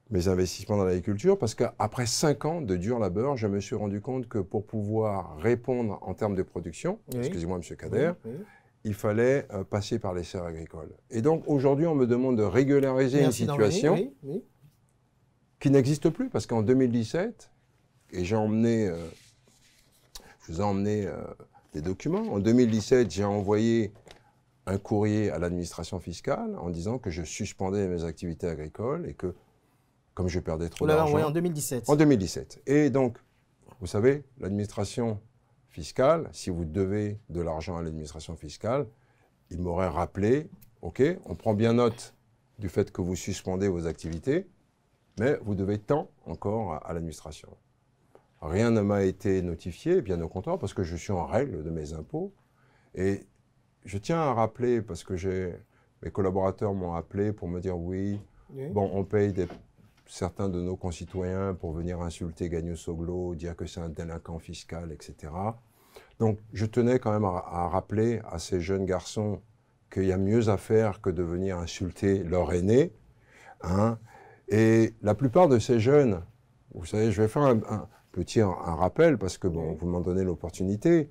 mes investissements dans l'agriculture, parce qu'après 5 ans de dur labeur, je me suis rendu compte que pour pouvoir répondre en termes de production, excusez-moi M. Kader, il fallait passer par les serres agricoles. Et donc aujourd'hui, on me demande de régulariser une situation qui n'existe plus, parce qu'en 2017, et j'ai emmené, je vous ai emmené des documents, en 2017, j'ai envoyé un courrier à l'administration fiscale en disant que je suspendais mes activités agricoles et que comme je perdais trop d'argent... Vous l'avez envoyé en 2017. En 2017. Et donc, vous savez, l'administration fiscale, si vous devez de l'argent à l'administration fiscale, il m'aurait rappelé, OK, on prend bien note du fait que vous suspendez vos activités, mais vous devez tant encore à l'administration. Rien ne m'a été notifié, bien au contraire, parce que je suis en règle de mes impôts. Et je tiens à rappeler, parce que mes collaborateurs m'ont appelé pour me dire oui, bon, on paye certains de nos concitoyens pour venir insulter Gagno Soglo, dire que c'est un délinquant fiscal, etc. Donc, je tenais quand même à rappeler à ces jeunes garçons qu'il y a mieux à faire que de venir insulter leur aîné. Hein. Et la plupart de ces jeunes, vous savez, je vais faire un rappel, parce que bon, vous m'en donnez l'opportunité.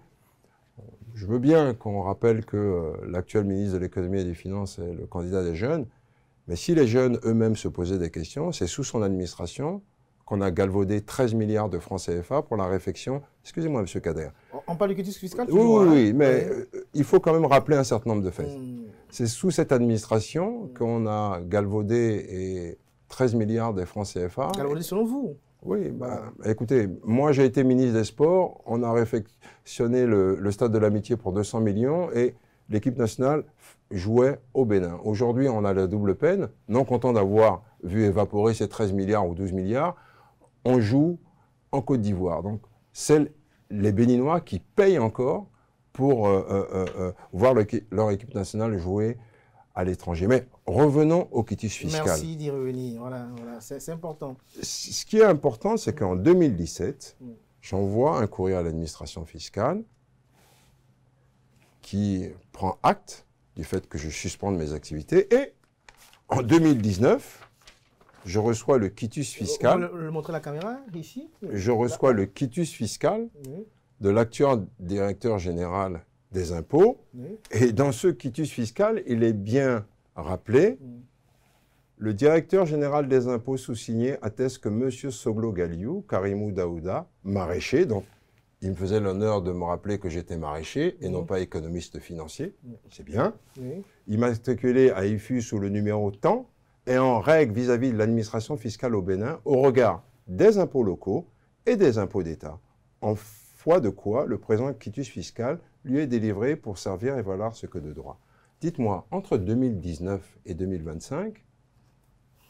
Je veux bien qu'on rappelle que l'actuel ministre de l'économie et des finances est le candidat des jeunes, mais si les jeunes eux-mêmes se posaient des questions, c'est sous son administration qu'on a galvaudé 13 milliards de francs CFA pour la réfection. Excusez-moi, M. Kader. On parle du quitus fiscal toujours, oui, mais il faut quand même rappeler un certain nombre de faits. C'est sous cette administration qu'on a galvaudé 13 milliards de francs CFA. Galvaudé selon vous? Oui, bah, écoutez, moi j'ai été ministre des Sports, on a réfectionné le stade de l'Amitié pour 200 millions et l'équipe nationale jouait au Bénin. Aujourd'hui, on a la double peine, non content d'avoir vu évaporer ces 13 milliards ou 12 milliards, on joue en Côte d'Ivoire. Donc, c'est les Béninois qui payent encore pour voir leur équipe nationale jouer à l'étranger. Mais revenons au quitus fiscal. Merci d'y revenir, voilà, c'est important. Ce qui est important, c'est qu'en 2017, j'envoie un courrier à l'administration fiscale qui prend acte du fait que je suspende mes activités. Et en 2019, je reçois le quitus fiscal. Vous le montrer à la caméra, ici? Je reçois le quitus fiscal de l'actuel directeur général des impôts. Et dans ce quitus fiscal, il est bien rappelé Le directeur général des impôts sous-signé atteste que M. Soglo Galiou, Karimou Daouda, maraîcher, donc il me faisait l'honneur de me rappeler que j'étais maraîcher et non pas économiste financier, c'est bien. Oui. Immatriculé à IFU sous le numéro tant et en règle vis-à-vis de l'administration fiscale au Bénin au regard des impôts locaux et des impôts d'État, en foi de quoi le présent quitus fiscal lui est délivré pour servir et valoir ce que de droit. Dites-moi, entre 2019 et 2025,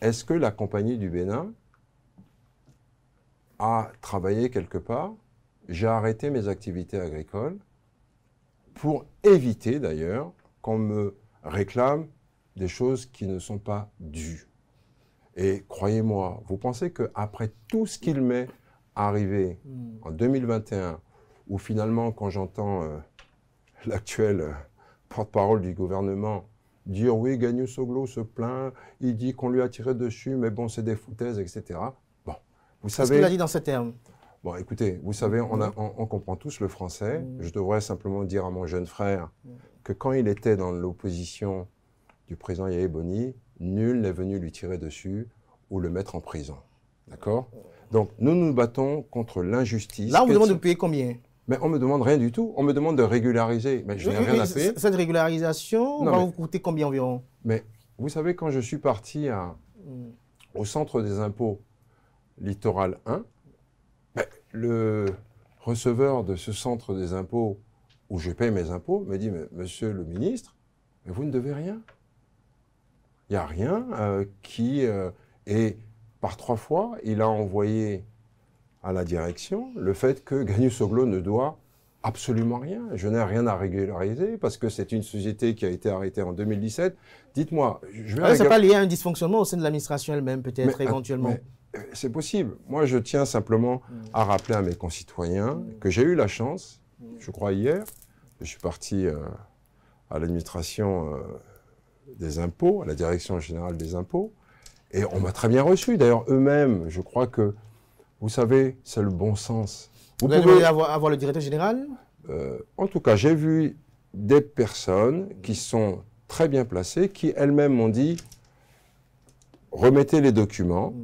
est-ce que la Compagnie du Bénin a travaillé quelque part? J'ai arrêté mes activités agricoles pour éviter d'ailleurs qu'on me réclame des choses qui ne sont pas dues. Et croyez-moi, vous pensez qu'après tout ce qu'il m'est arrivé en 2021, où finalement quand j'entends l'actuel porte-parole du gouvernement dire oui, Gagnou Soglo se plaint, il dit qu'on lui a tiré dessus, mais bon, c'est des foutaises, etc. Bon, vous savez... Qu'est-ce qu'il a dit dans ces termes? Bon, écoutez, vous savez, on comprend tous le français. Je devrais simplement dire à mon jeune frère que quand il était dans l'opposition du président Yahya Boni, nul n'est venu lui tirer dessus ou le mettre en prison. D'accord? Donc, nous nous battons contre l'injustice. Là, on vous demande de payer combien? Mais on ne me demande rien du tout. On me demande de régulariser. Mais je n'ai rien à payer. Cette régularisation va vous coûter combien environ? Mais vous savez, quand je suis parti au centre des impôts Littoral 1, le receveur de ce centre des impôts où je paye mes impôts me dit, mais, monsieur le ministre, mais vous ne devez rien. Il n'y a rien qui... et par 3 fois, il a envoyé à la direction le fait que Gagnou Soglo ne doit absolument rien. Je n'ai rien à régulariser parce que c'est une société qui a été arrêtée en 2017. Dites-moi, je vais... Ce n'est pas lié à un dysfonctionnement au sein de l'administration elle-même, peut-être, éventuellement. C'est possible. Moi, je tiens simplement à rappeler à mes concitoyens que j'ai eu la chance, je crois hier, je suis parti à l'administration des impôts, à la direction générale des impôts, et on m'a très bien reçu. D'ailleurs, eux-mêmes, je crois que, vous savez, c'est le bon sens. Vous pouvez avoir le directeur général? En tout cas, j'ai vu des personnes qui sont très bien placées, qui elles-mêmes m'ont dit, remettez les documents,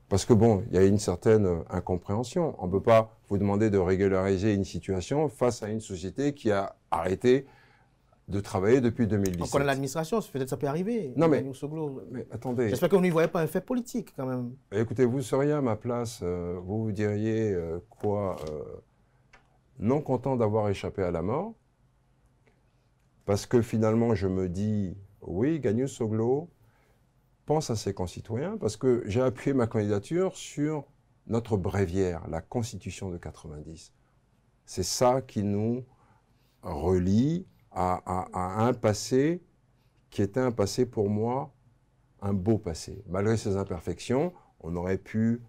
parce que bon, il y a une certaine incompréhension. On ne peut pas vous demander de régulariser une situation face à une société qui a arrêté de travailler depuis 2017. On connaît l'administration, peut-être ça peut arriver. Non mais attendez. J'espère que vous n'y voyez pas un fait politique quand même. Écoutez, vous seriez à ma place, vous vous diriez quoi non content d'avoir échappé à la mort, parce que finalement je me dis, oui, Gagnou Soglo pense à ses concitoyens, parce que j'ai appuyé ma candidature sur notre bréviaire, la Constitution de 90. C'est ça qui nous relie à un passé qui était un passé pour moi, un beau passé. Malgré ses imperfections, on aurait pu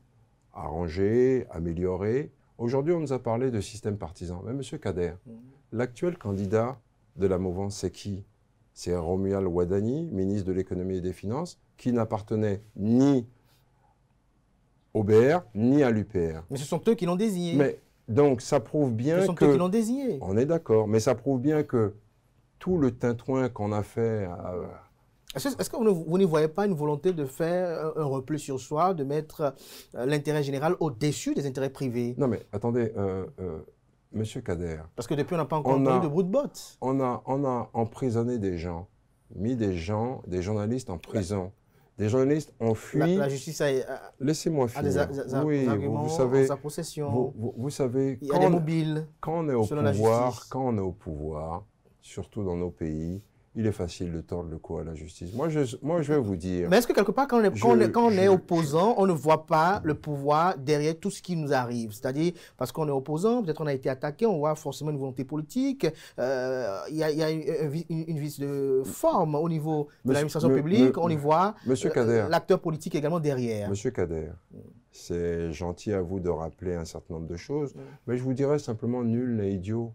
arranger, améliorer. Aujourd'hui, on nous a parlé de système partisan. Mais M. Kader, l'actuel candidat de la mouvance, c'est qui? C'est Romuald Wadani, ministre de l'économie et des finances, qui n'appartenait ni au BR, ni à l'UPR. Mais ce sont eux qui l'ont désigné. Mais donc, ça prouve bien que... Ce sont eux qui l'ont désigné. On est d'accord, mais ça prouve bien que tout le tintouin qu'on a fait... Est-ce que vous ne voyez pas une volonté de faire un repli sur soi, de mettre l'intérêt général au-dessus des intérêts privés? Non mais attendez, Monsieur Kader... Parce que depuis, on n'a pas encore entendu de bruit de bottes. On a emprisonné des gens, mis des journalistes en prison. Des journalistes ont fui... La justice a... Laissez-moi finir. Oui, vous savez, en sa possession. Vous savez, il y a des mobiles. Quand on est au pouvoir, surtout dans nos pays, il est facile de tordre le cou à la justice. Moi, je vais vous dire... Mais est-ce que quelque part, quand on est opposant, on ne voit pas le pouvoir derrière tout ce qui nous arrive? C'est-à-dire, parce qu'on est opposant, peut-être on a été attaqué, on voit forcément une volonté politique, il y a une vice de forme au niveau de l'administration publique, on y voit l'acteur politique également derrière. Monsieur Kader, c'est gentil à vous de rappeler un certain nombre de choses, mais je vous dirais simplement nul n'est idiot.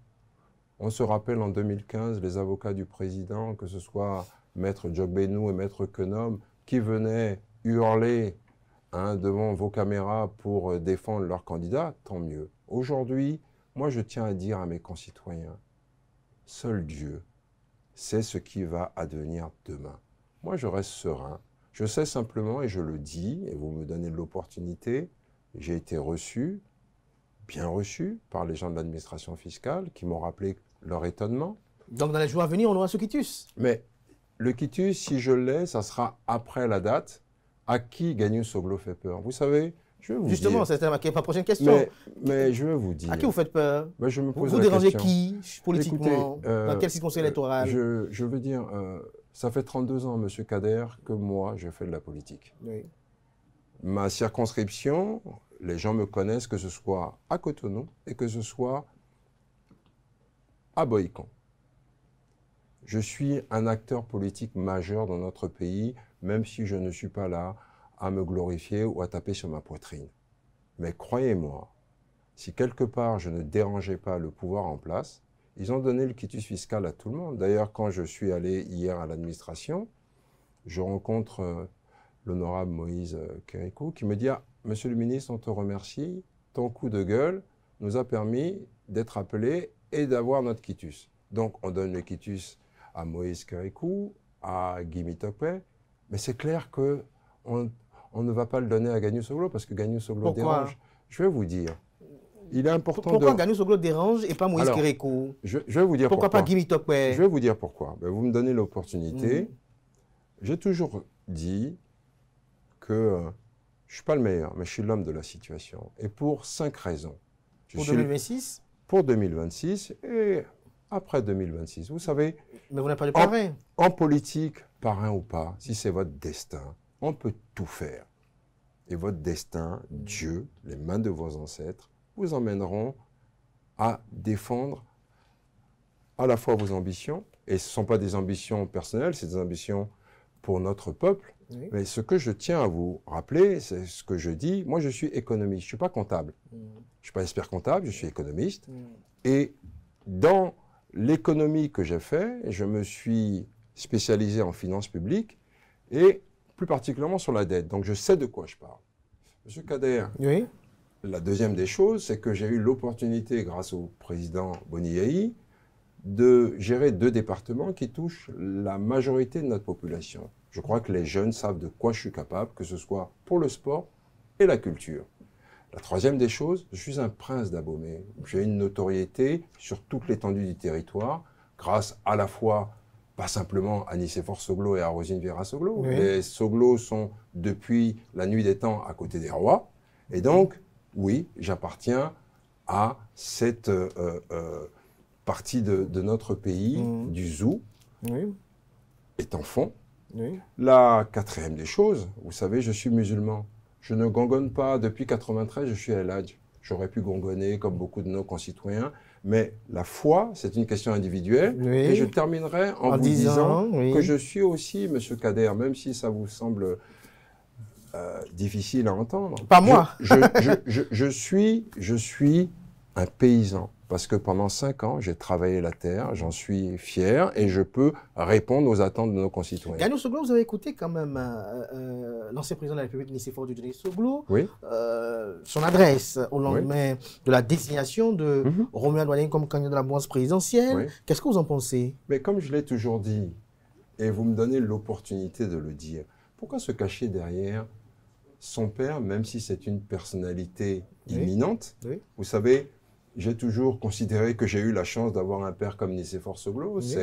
On se rappelle en 2015 les avocats du président, que ce soit Maître Djokbenou et Maître Kenom, qui venaient hurler devant vos caméras pour défendre leur candidat, tant mieux. Aujourd'hui, moi je tiens à dire à mes concitoyens, seul Dieu sait ce qui va advenir demain. Moi je reste serein, Je sais simplement, et je le dis, et vous me donnez l'opportunité, j'ai été reçu, bien reçu, par les gens de l'administration fiscale qui m'ont rappelé leur étonnement. Donc dans les jours à venir, on aura ce quitus. Mais le quitus, si je l'ai, ça sera après la date. À qui Gagnou Soglo fait peur? Vous savez, je vais vous Justement, dire... c'était ma prochaine question. Mais je vais vous dire... À qui vous faites peur? Je me pose vous la dérangez question. qui politiquement? Écoutez, dans quelle circonscription électorale? Je veux dire, ça fait 32 ans, M. Kader, que moi, je fais de la politique. Oui. Ma circonscription, les gens me connaissent, que ce soit à Cotonou et que ce soit à Boïcon. Je suis un acteur politique majeur dans notre pays, même si je ne suis pas là à me glorifier ou à taper sur ma poitrine. Mais croyez-moi, si quelque part je ne dérangeais pas le pouvoir en place, ils ont donné le quitus fiscal à tout le monde. D'ailleurs, quand je suis allé hier à l'administration, je rencontre l'honorable Moïse Kérékou qui me dit « Ah, monsieur le ministre, on te remercie, ton coup de gueule nous a permis d'être appelés et d'avoir notre quitus. » Donc, on donne le quitus à Moïse Kérékou, à Guy Mitokpe, mais c'est clair qu'on ne va pas le donner à Gagnou Soglo parce que Gagnou Soglo dérange. Je vais vous dire. Il est important pourquoi Gagnou Soglo dérange et pas Moïse Kérékou? Je vais vous dire pourquoi. Pourquoi pas Guy Mitokpe? Je vais vous dire pourquoi. Ben, vous me donnez l'opportunité. J'ai toujours dit que je ne suis pas le meilleur, mais je suis l'homme de la situation. Et pour 5 raisons. Pour 2026? Pour 2026 et après 2026. Vous savez... Mais vous n'avez pas de parrain. En politique, parrain ou pas, si c'est votre destin, on peut tout faire. Et votre destin, Dieu, les mains de vos ancêtres, vous emmèneront à défendre à la fois vos ambitions, et ce ne sont pas des ambitions personnelles, c'est des ambitions pour notre peuple. Oui. Mais ce que je tiens à vous rappeler, c'est ce que je dis, moi je suis économiste, je ne suis pas comptable. Je ne suis pas expert comptable, je suis économiste. Et dans l'économie que j'ai fait, je me suis spécialisé en finances publiques et plus particulièrement sur la dette. Donc je sais de quoi je parle. Monsieur Kader, oui. La deuxième des choses, c'est que j'ai eu l'opportunité, grâce au président Boni, de gérer 2 départements qui touchent la majorité de notre population. Je crois que les jeunes savent de quoi je suis capable, que ce soit pour le sport et la culture. La troisième des choses, je suis un prince d'Abomey. J'ai une notoriété sur toute l'étendue du territoire, grâce à la fois, pas simplement à Nicéphore Soglo et à Rosine Vieira Soglo. Oui. Les Soglo sont, depuis la nuit des temps, à côté des rois. Et donc, oui, j'appartiens à cette partie de notre pays, du Zou, étant fond. Oui. La quatrième des choses, vous savez, je suis musulman. Je ne gongonne pas. Depuis 1993, je suis à l'Hadj. J'aurais pu gongonner comme beaucoup de nos concitoyens. Mais la foi, c'est une question individuelle. Oui. Et je terminerai en vous disant que je suis aussi, Monsieur Kader, même si ça vous semble difficile à entendre. Pas moi. Je suis un paysan. Parce que pendant 5 ans, j'ai travaillé la terre, j'en suis fier et je peux répondre aux attentes de nos concitoyens. Gagnou Soglo, vous avez écouté quand même l'ancien président de la République, Nicéphore Soglo, oui. Son adresse au lendemain de la désignation de Romuald Wardini comme candidat de la mouvance présidentielle. Oui. Qu'est-ce que vous en pensez? Mais comme je l'ai toujours dit, et vous me donnez l'opportunité de le dire, pourquoi se cacher derrière son père, même si c'est une personnalité imminente? Oui. Vous savez, j'ai toujours considéré que j'ai eu la chance d'avoir un père comme Nicéphore Soglo. Oui.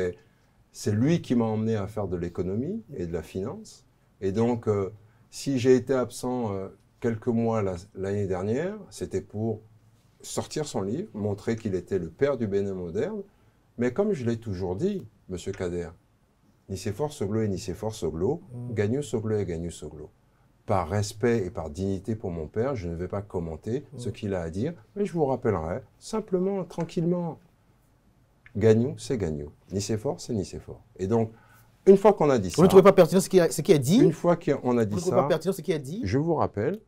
C'est lui qui m'a emmené à faire de l'économie et de la finance. Et donc, si j'ai été absent quelques mois l'année dernière, c'était pour sortir son livre, montrer qu'il était le père du Bénin moderne. Mais comme je l'ai toujours dit, Monsieur Kader, Nicéphore Soglo est Nicéphore Soglo, Gagnou Soglo est Gagnou Soglo. Par respect et par dignité pour mon père, je ne vais pas commenter ce qu'il a à dire, mais je vous rappellerai simplement, tranquillement, Gagnou, c'est Gagnou. Nicéphore, c'est Nicéphore. Et donc, une fois qu'on a dit ça... Vous ne trouvez pas pertinent ce qui est dit? Une fois qu'on a dit ça... Vous ne trouvez pas pertinent ce qui est dit? Je vous rappelle,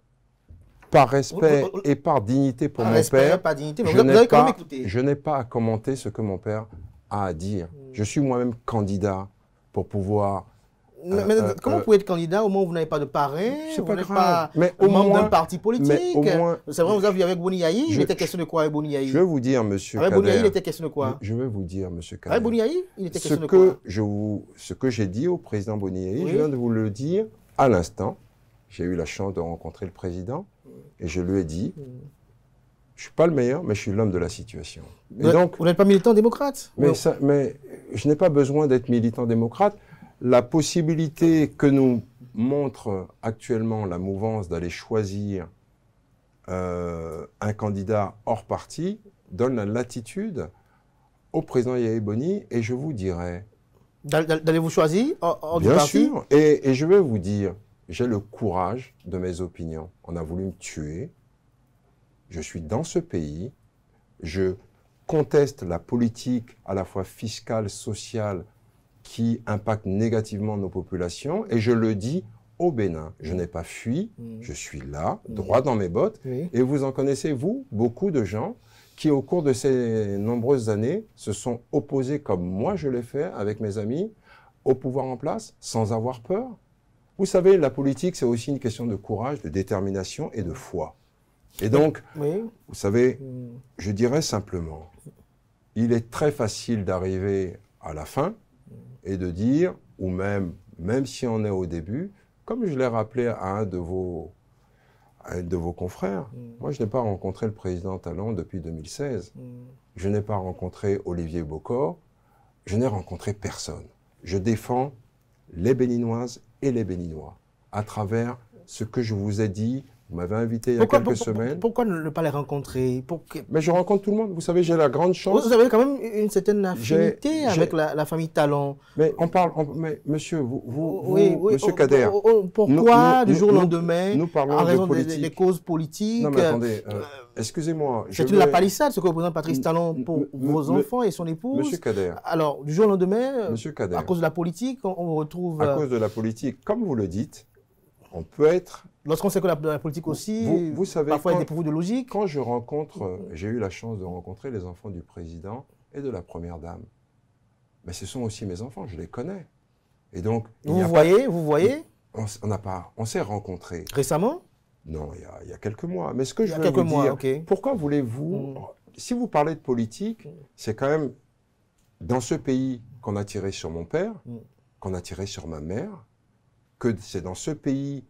par respect et par dignité pour mon père, par dignité, mais vous avez quand même écouté. Je n'ai pas à commenter ce que mon père a à dire. Je suis moi-même candidat pour pouvoir... Mais comment vous pouvez être candidat au moment où vous n'avez pas de parrain, vous n'êtes pas membre d'un parti politique? C'est vrai, vous avez vu avec Boni Yayi, il était question de quoi avec Boni Yayi? Je vais vous dire, monsieur Kader. Avec Boni Yayi, il était question de quoi? Je vais vous dire, monsieur Kader. Avec Boni Yayi, il était question de quoi? Ce que j'ai dit au président Boni Yayi, je viens de vous le dire à l'instant, j'ai eu la chance de rencontrer le président et je lui ai dit, je ne suis pas le meilleur, mais je suis l'homme de la situation. Et donc, vous n'êtes pas militant démocrate? Mais je n'ai pas besoin d'être militant démocrate. La possibilité que nous montre actuellement la mouvance d'aller choisir un candidat hors parti donne la latitude au président Yahya Boni, et je vous dirais... D'aller vous choisir hors du Bien parti? sûr, et je vais vous dire, j'ai le courage de mes opinions. On a voulu me tuer. Je suis dans ce pays. Je conteste la politique à la fois fiscale, sociale, qui impacte négativement nos populations. Et je le dis au Bénin. Je n'ai pas fui. Je suis là, droit dans mes bottes. Oui. Et vous en connaissez, vous, beaucoup de gens qui, au cours de ces nombreuses années, se sont opposés, comme moi je l'ai fait avec mes amis, au pouvoir en place, sans avoir peur. Vous savez, la politique, c'est aussi une question de courage, de détermination et de foi. Et donc, oui. Vous savez, je dirais simplement, il est très facile d'arriver à la fin et de dire, ou même si on est au début, comme je l'ai rappelé à un de vos confrères, moi je n'ai pas rencontré le président Talon depuis 2016. Je n'ai pas rencontré Olivier Bokor, je n'ai rencontré personne. Je défends les Béninoises et les Béninois à travers ce que je vous ai dit. Vous m'avez invité il y a quelques semaines. Pourquoi ne pas les rencontrer? Mais je rencontre tout le monde. Vous savez, j'ai la grande chance. Vous avez quand même une certaine affinité avec la famille Talon. Mais on parle... mais monsieur, oui, monsieur Kader... Pourquoi, du jour au lendemain, nous parlons en raison de politique. des causes politiques... Non, mais attendez, excusez-moi. C'est la palissade, ce que représente Patrice Talon pour vos enfants et son épouse. Monsieur Kader... Alors, du jour au lendemain, monsieur Kader, à cause de la politique, on vous retrouve... À cause de la politique, comme vous le dites, on peut être... Lorsqu'on sait que la politique aussi, vous savez, parfois, est dépourvue de logique. Quand je rencontre, j'ai eu la chance de rencontrer les enfants du président et de la première dame. Mais ce sont aussi mes enfants, je les connais. Et donc, vous voyez on s'est rencontrés. Récemment? Non, il y a quelques mois. Mais ce que je veux vous dire, pourquoi voulez-vous... Si vous parlez de politique, c'est quand même dans ce pays qu'on a tiré sur mon père, qu'on a tiré sur ma mère, que c'est dans ce pays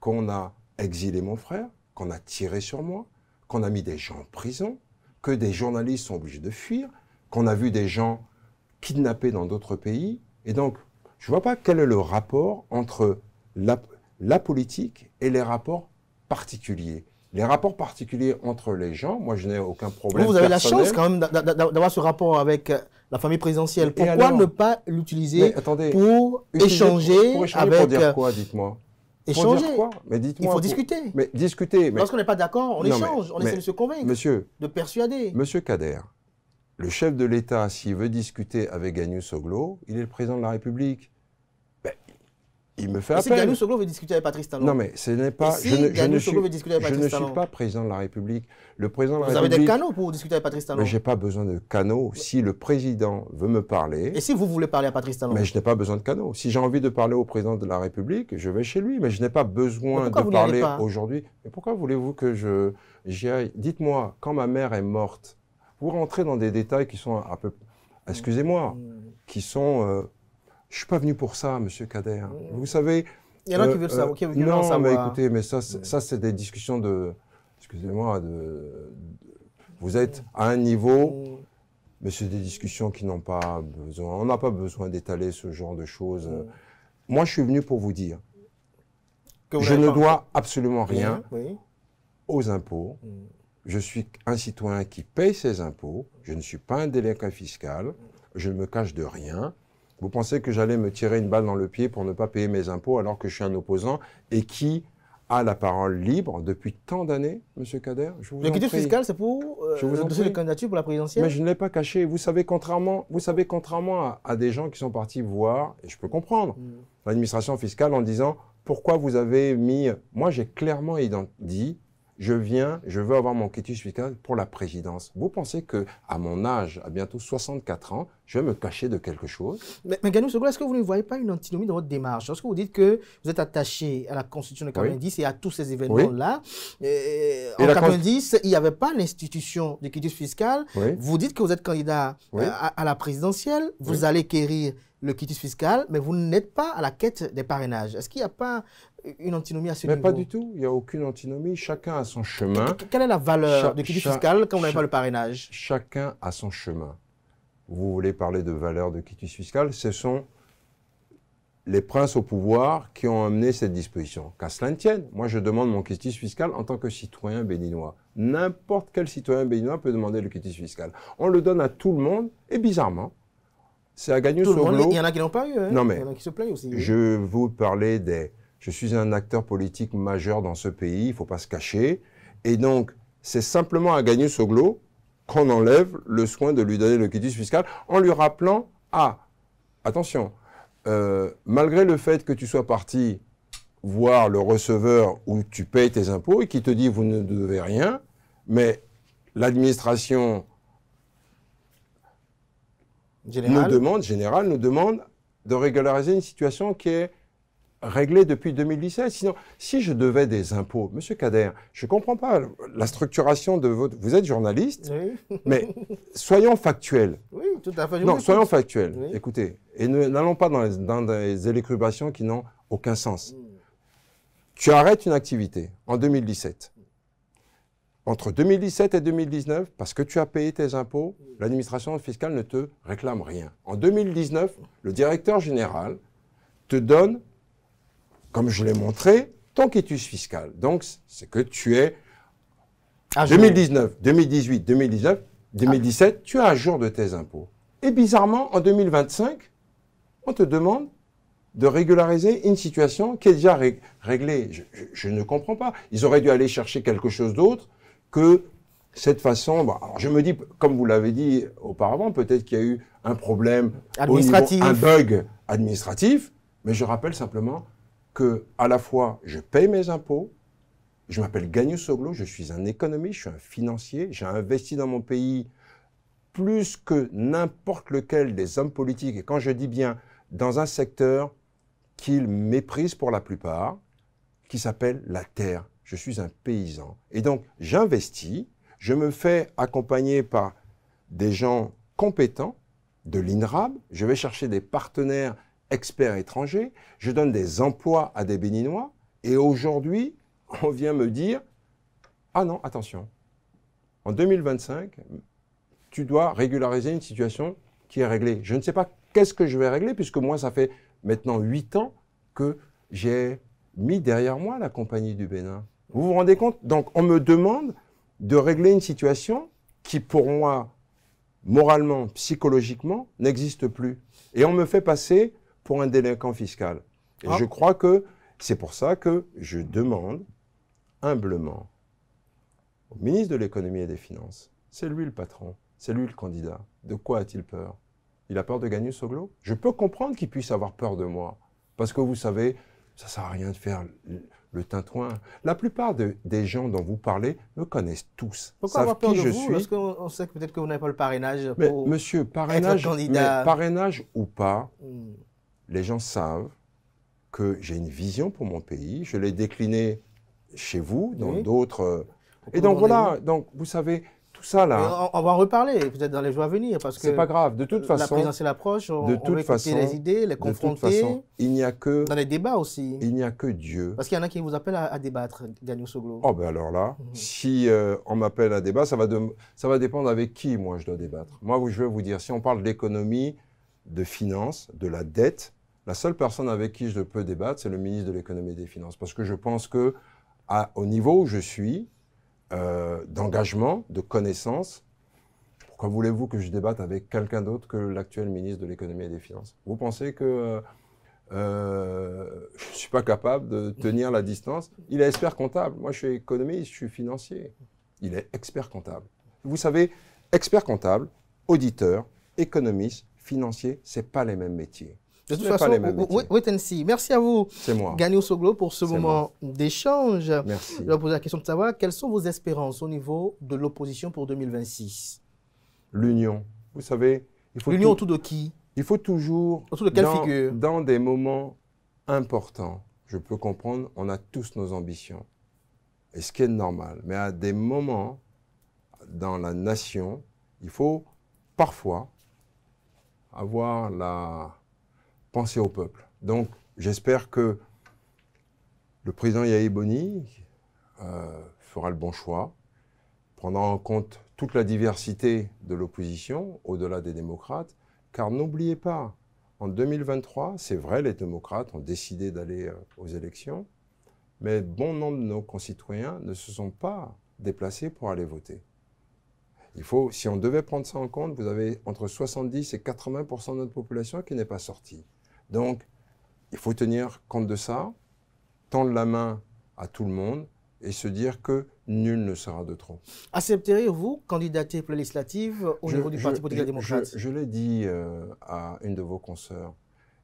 qu'on a exilé mon frère, qu'on a tiré sur moi, qu'on a mis des gens en prison, que des journalistes sont obligés de fuir, qu'on a vu des gens kidnappés dans d'autres pays. Et donc, je ne vois pas quel est le rapport entre la politique et les rapports particuliers. Les rapports particuliers entre les gens, moi je n'ai aucun problème. Vous avez personnel. La chance quand même d'avoir ce rapport avec la famille présidentielle. Pourquoi alors, ne pas l'utiliser pour échanger avec... Pour dire quoi, dites-moi? Échanger. Mais dites-moi. Il faut discuter. Mais discuter. Lorsqu'on n'est pas d'accord, on échange, on essaie de se convaincre, de persuader. Monsieur Kader, le chef de l'État, s'il veut discuter avec Gagnou Soglo, il est le président de la République. Ben, il me fait appel. Si Gagnou Soglo veut discuter avec Patrice Talon. Non, mais ce n'est pas... Je ne suis pas président de la République. Le président de la Vous avez des canaux pour discuter avec Patrice Talon. Mais je n'ai pas besoin de canaux. Si le président veut me parler... Et si vous voulez parler à Patrice Talon? Mais je n'ai pas besoin de canaux. Si j'ai envie de parler au président de la République, je vais chez lui. Mais je n'ai pas besoin de parler aujourd'hui. Mais pourquoi voulez-vous que j'y aille? Dites-moi, quand ma mère est morte, vous rentrez dans des détails qui sont un peu... Excusez-moi, qui sont... je ne suis pas venu pour ça, monsieur Kader. Vous savez... Il y en a qui veulent savoir. Non, mais écoutez, mais ça c'est des discussions de... Excusez-moi, vous êtes à un niveau, mais c'est des discussions qui n'ont pas besoin. On n'a pas besoin d'étaler ce genre de choses. Moi, je suis venu pour vous dire que je ne dois absolument rien aux impôts. Je suis un citoyen qui paye ses impôts. Je ne suis pas un délinquant fiscal. Je ne me cache de rien. Vous pensez que j'allais me tirer une balle dans le pied pour ne pas payer mes impôts alors que je suis un opposant et qui a la parole libre depuis tant d'années, monsieur Kader? Le quitus fiscal, c'est pour le dossier de candidature pour la présidentielle? Mais je ne l'ai pas caché. Vous savez, contrairement à des gens qui sont partis voir, et je peux comprendre, l'administration fiscale en disant pourquoi vous avez mis... Moi, j'ai clairement dit, je veux avoir mon quitus fiscal pour la présidence. Vous pensez qu'à mon âge, à bientôt 64 ans, je vais me cacher de quelque chose? Mais Gagnou Soglo, est-ce que vous ne voyez pas une antinomie dans votre démarche? Lorsque vous dites que vous êtes attaché à la Constitution de 90 et à tous ces événements-là, en 90, il n'y avait pas l'institution du quitus fiscal. Vous dites que vous êtes candidat à la présidentielle, vous allez quérir le quitus fiscal, mais vous n'êtes pas à la quête des parrainages. Est-ce qu'il n'y a pas une antinomie à ce Mais niveau? pas du tout, il n'y a aucune antinomie. Chacun a son chemin. Quelle est la valeur de quitus fiscal quand on n'a pas le parrainage? Chacun a son chemin. Vous voulez parler de valeur de quitus fiscal, ce sont les princes au pouvoir qui ont amené cette disposition. Qu'à cela ne tienne, moi je demande mon quitus fiscal en tant que citoyen béninois. N'importe quel citoyen béninois peut demander le quitus fiscal. On le donne à tout le monde et bizarrement, c'est à Gagnon-Soglo. Il y en a qui n'ont pas eu, hein? Non mais, il y en a qui se plaignent aussi. Je vais vous parler des... Je suis un acteur politique majeur dans ce pays, il ne faut pas se cacher. Et donc, c'est simplement à Gagnon-Soglo qu'on enlève le soin de lui donner le quitus fiscal en lui rappelant, attention, malgré le fait que tu sois parti voir le receveur où tu payes tes impôts et qui te dit vous ne devez rien, mais l'administration générale nous demande de régulariser une situation qui est réglée depuis 2017. Sinon, si je devais des impôts, Monsieur Kader, je ne comprends pas la structuration de votre... Vous êtes journaliste, oui. Mais soyons factuels. Oui, tout à fait. Non, soyons factuels. Oui. Écoutez, et n'allons pas dans des élucubrations qui n'ont aucun sens. Tu arrêtes une activité en 2017. Entre 2017 et 2019, parce que tu as payé tes impôts, l'administration fiscale ne te réclame rien. En 2019, le directeur général te donne, comme je l'ai montré, ton quitus fiscal. Donc, c'est que tu es 2019, 2018, 2019, 2017, tu es à jour de tes impôts. Et bizarrement, en 2025, on te demande de régulariser une situation qui est déjà réglée. Je ne comprends pas. Ils auraient dû aller chercher quelque chose d'autre que cette façon. Bon, alors je me dis, comme vous l'avez dit auparavant, peut-être qu'il y a eu un problème administratif, un bug administratif, mais je rappelle simplement que à la fois je paye mes impôts, je m'appelle Gagnon-Soglo, je suis un économiste, je suis un financier, j'ai investi dans mon pays plus que n'importe lequel des hommes politiques, et quand je dis bien dans un secteur qu'ils méprisent pour la plupart, qui s'appelle la terre. Je suis un paysan. Et donc, j'investis, je me fais accompagner par des gens compétents de l'INRAB, je vais chercher des partenaires experts étrangers, je donne des emplois à des Béninois, et aujourd'hui, on vient me dire, ah non, attention, en 2025, tu dois régulariser une situation qui est réglée. Je ne sais pas qu'est-ce que je vais régler, puisque moi, ça fait maintenant 8 ans que j'ai mis derrière moi la Compagnie du Bénin. Vous vous rendez compte? Donc, on me demande de régler une situation qui, pour moi, moralement, psychologiquement, n'existe plus. Et on me fait passer pour un délinquant fiscal. Et je crois que c'est pour ça que je demande humblement au ministre de l'Économie et des Finances, c'est lui le patron, c'est lui le candidat. De quoi a-t-il peur? Il a peur de Gagnon-Soglo? Je peux comprendre qu'il puisse avoir peur de moi. Parce que vous savez, ça ne sert à rien de faire le tintouin. La plupart des gens dont vous parlez me connaissent tous. Pourquoi avoir peur de vous? Parce qu'on sait peut-être que vous n'avez pas le parrainage pour monsieur, parrainage, être candidat. Mais parrainage ou pas, les gens savent que j'ai une vision pour mon pays. Je l'ai décliné chez vous, dans d'autres... Et donc voilà, donc vous savez... Tout ça là. On va en reparler peut-être dans les jours à venir parce que c'est pas grave. De toute façon, la présidentielle approche. On va écouter les idées, les confronter. De toute façon, il n'y a que dans les débats aussi. Il n'y a que Dieu. Parce qu'il y en a qui vous appellent à débattre, Gagnon-Soglo. Oh ben alors là, si on m'appelle à débat, ça va dépendre avec qui moi je dois débattre. Moi, je vais vous dire, si on parle d'économie, de finances, de la dette, la seule personne avec qui je peux débattre, c'est le ministre de l'Économie et des Finances, parce que je pense que au niveau où je suis, d'engagement, de connaissance. Pourquoi voulez-vous que je débatte avec quelqu'un d'autre que l'actuel ministre de l'Économie et des Finances? Vous pensez que je ne suis pas capable de tenir la distance? Il est expert comptable. Moi, je suis économiste, je suis financier. Il est expert comptable. Vous savez, expert comptable, auditeur, économiste, financier, ce n'est pas les mêmes métiers. De toute façon, wait and see. Merci à vous, Gagnon-Soglo, pour ce moment d'échange. Merci. Je vais poser la question de savoir quelles sont vos espérances au niveau de l'opposition pour 2026? L'union. Vous savez, il faut... L'union autour de qui? Il faut toujours... Autour de quelle figure? Dans des moments importants, je peux comprendre, on a tous nos ambitions. Et ce qui est normal. Mais à des moments, dans la nation, il faut parfois avoir la... penser au peuple. Donc, j'espère que Le président Yahi Boni fera le bon choix, prendra en compte toute la diversité de l'opposition, au-delà des démocrates, car n'oubliez pas, en 2023, c'est vrai, les démocrates ont décidé d'aller aux élections, mais bon nombre de nos concitoyens ne se sont pas déplacés pour aller voter. Il faut, si on devait prendre ça en compte, vous avez entre 70 et 80% de notre population qui n'est pas sortie. Donc, il faut tenir compte de ça, tendre la main à tout le monde et se dire que nul ne sera de trop. Accepteriez-vous candidater pour les législatives au niveau du Parti politique démocrate? Je l'ai dit à une de vos consoeurs,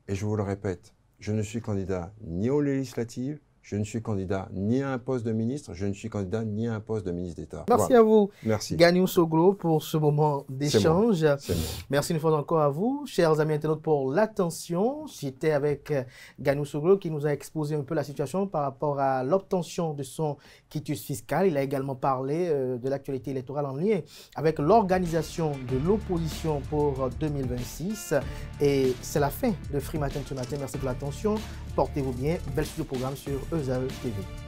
et je vous le répète, je ne suis candidat ni aux législatives, je ne suis candidat ni à un poste de ministre, je ne suis candidat ni à un poste de ministre d'État. Merci voilà. à vous, Merci. Ganiou Soglo, pour ce moment d'échange. Merci une fois encore à vous, chers amis internautes, pour l'attention. C'était avec Ganiou Soglo qui nous a exposé un peu la situation par rapport à l'obtention de son quitus fiscal. Il a également parlé de l'actualité électorale en lien avec l'organisation de l'opposition pour 2026. Et c'est la fin de Free Matin ce matin. Merci pour l'attention. Portez-vous bien. Belle suite de programme sur ESAE TV.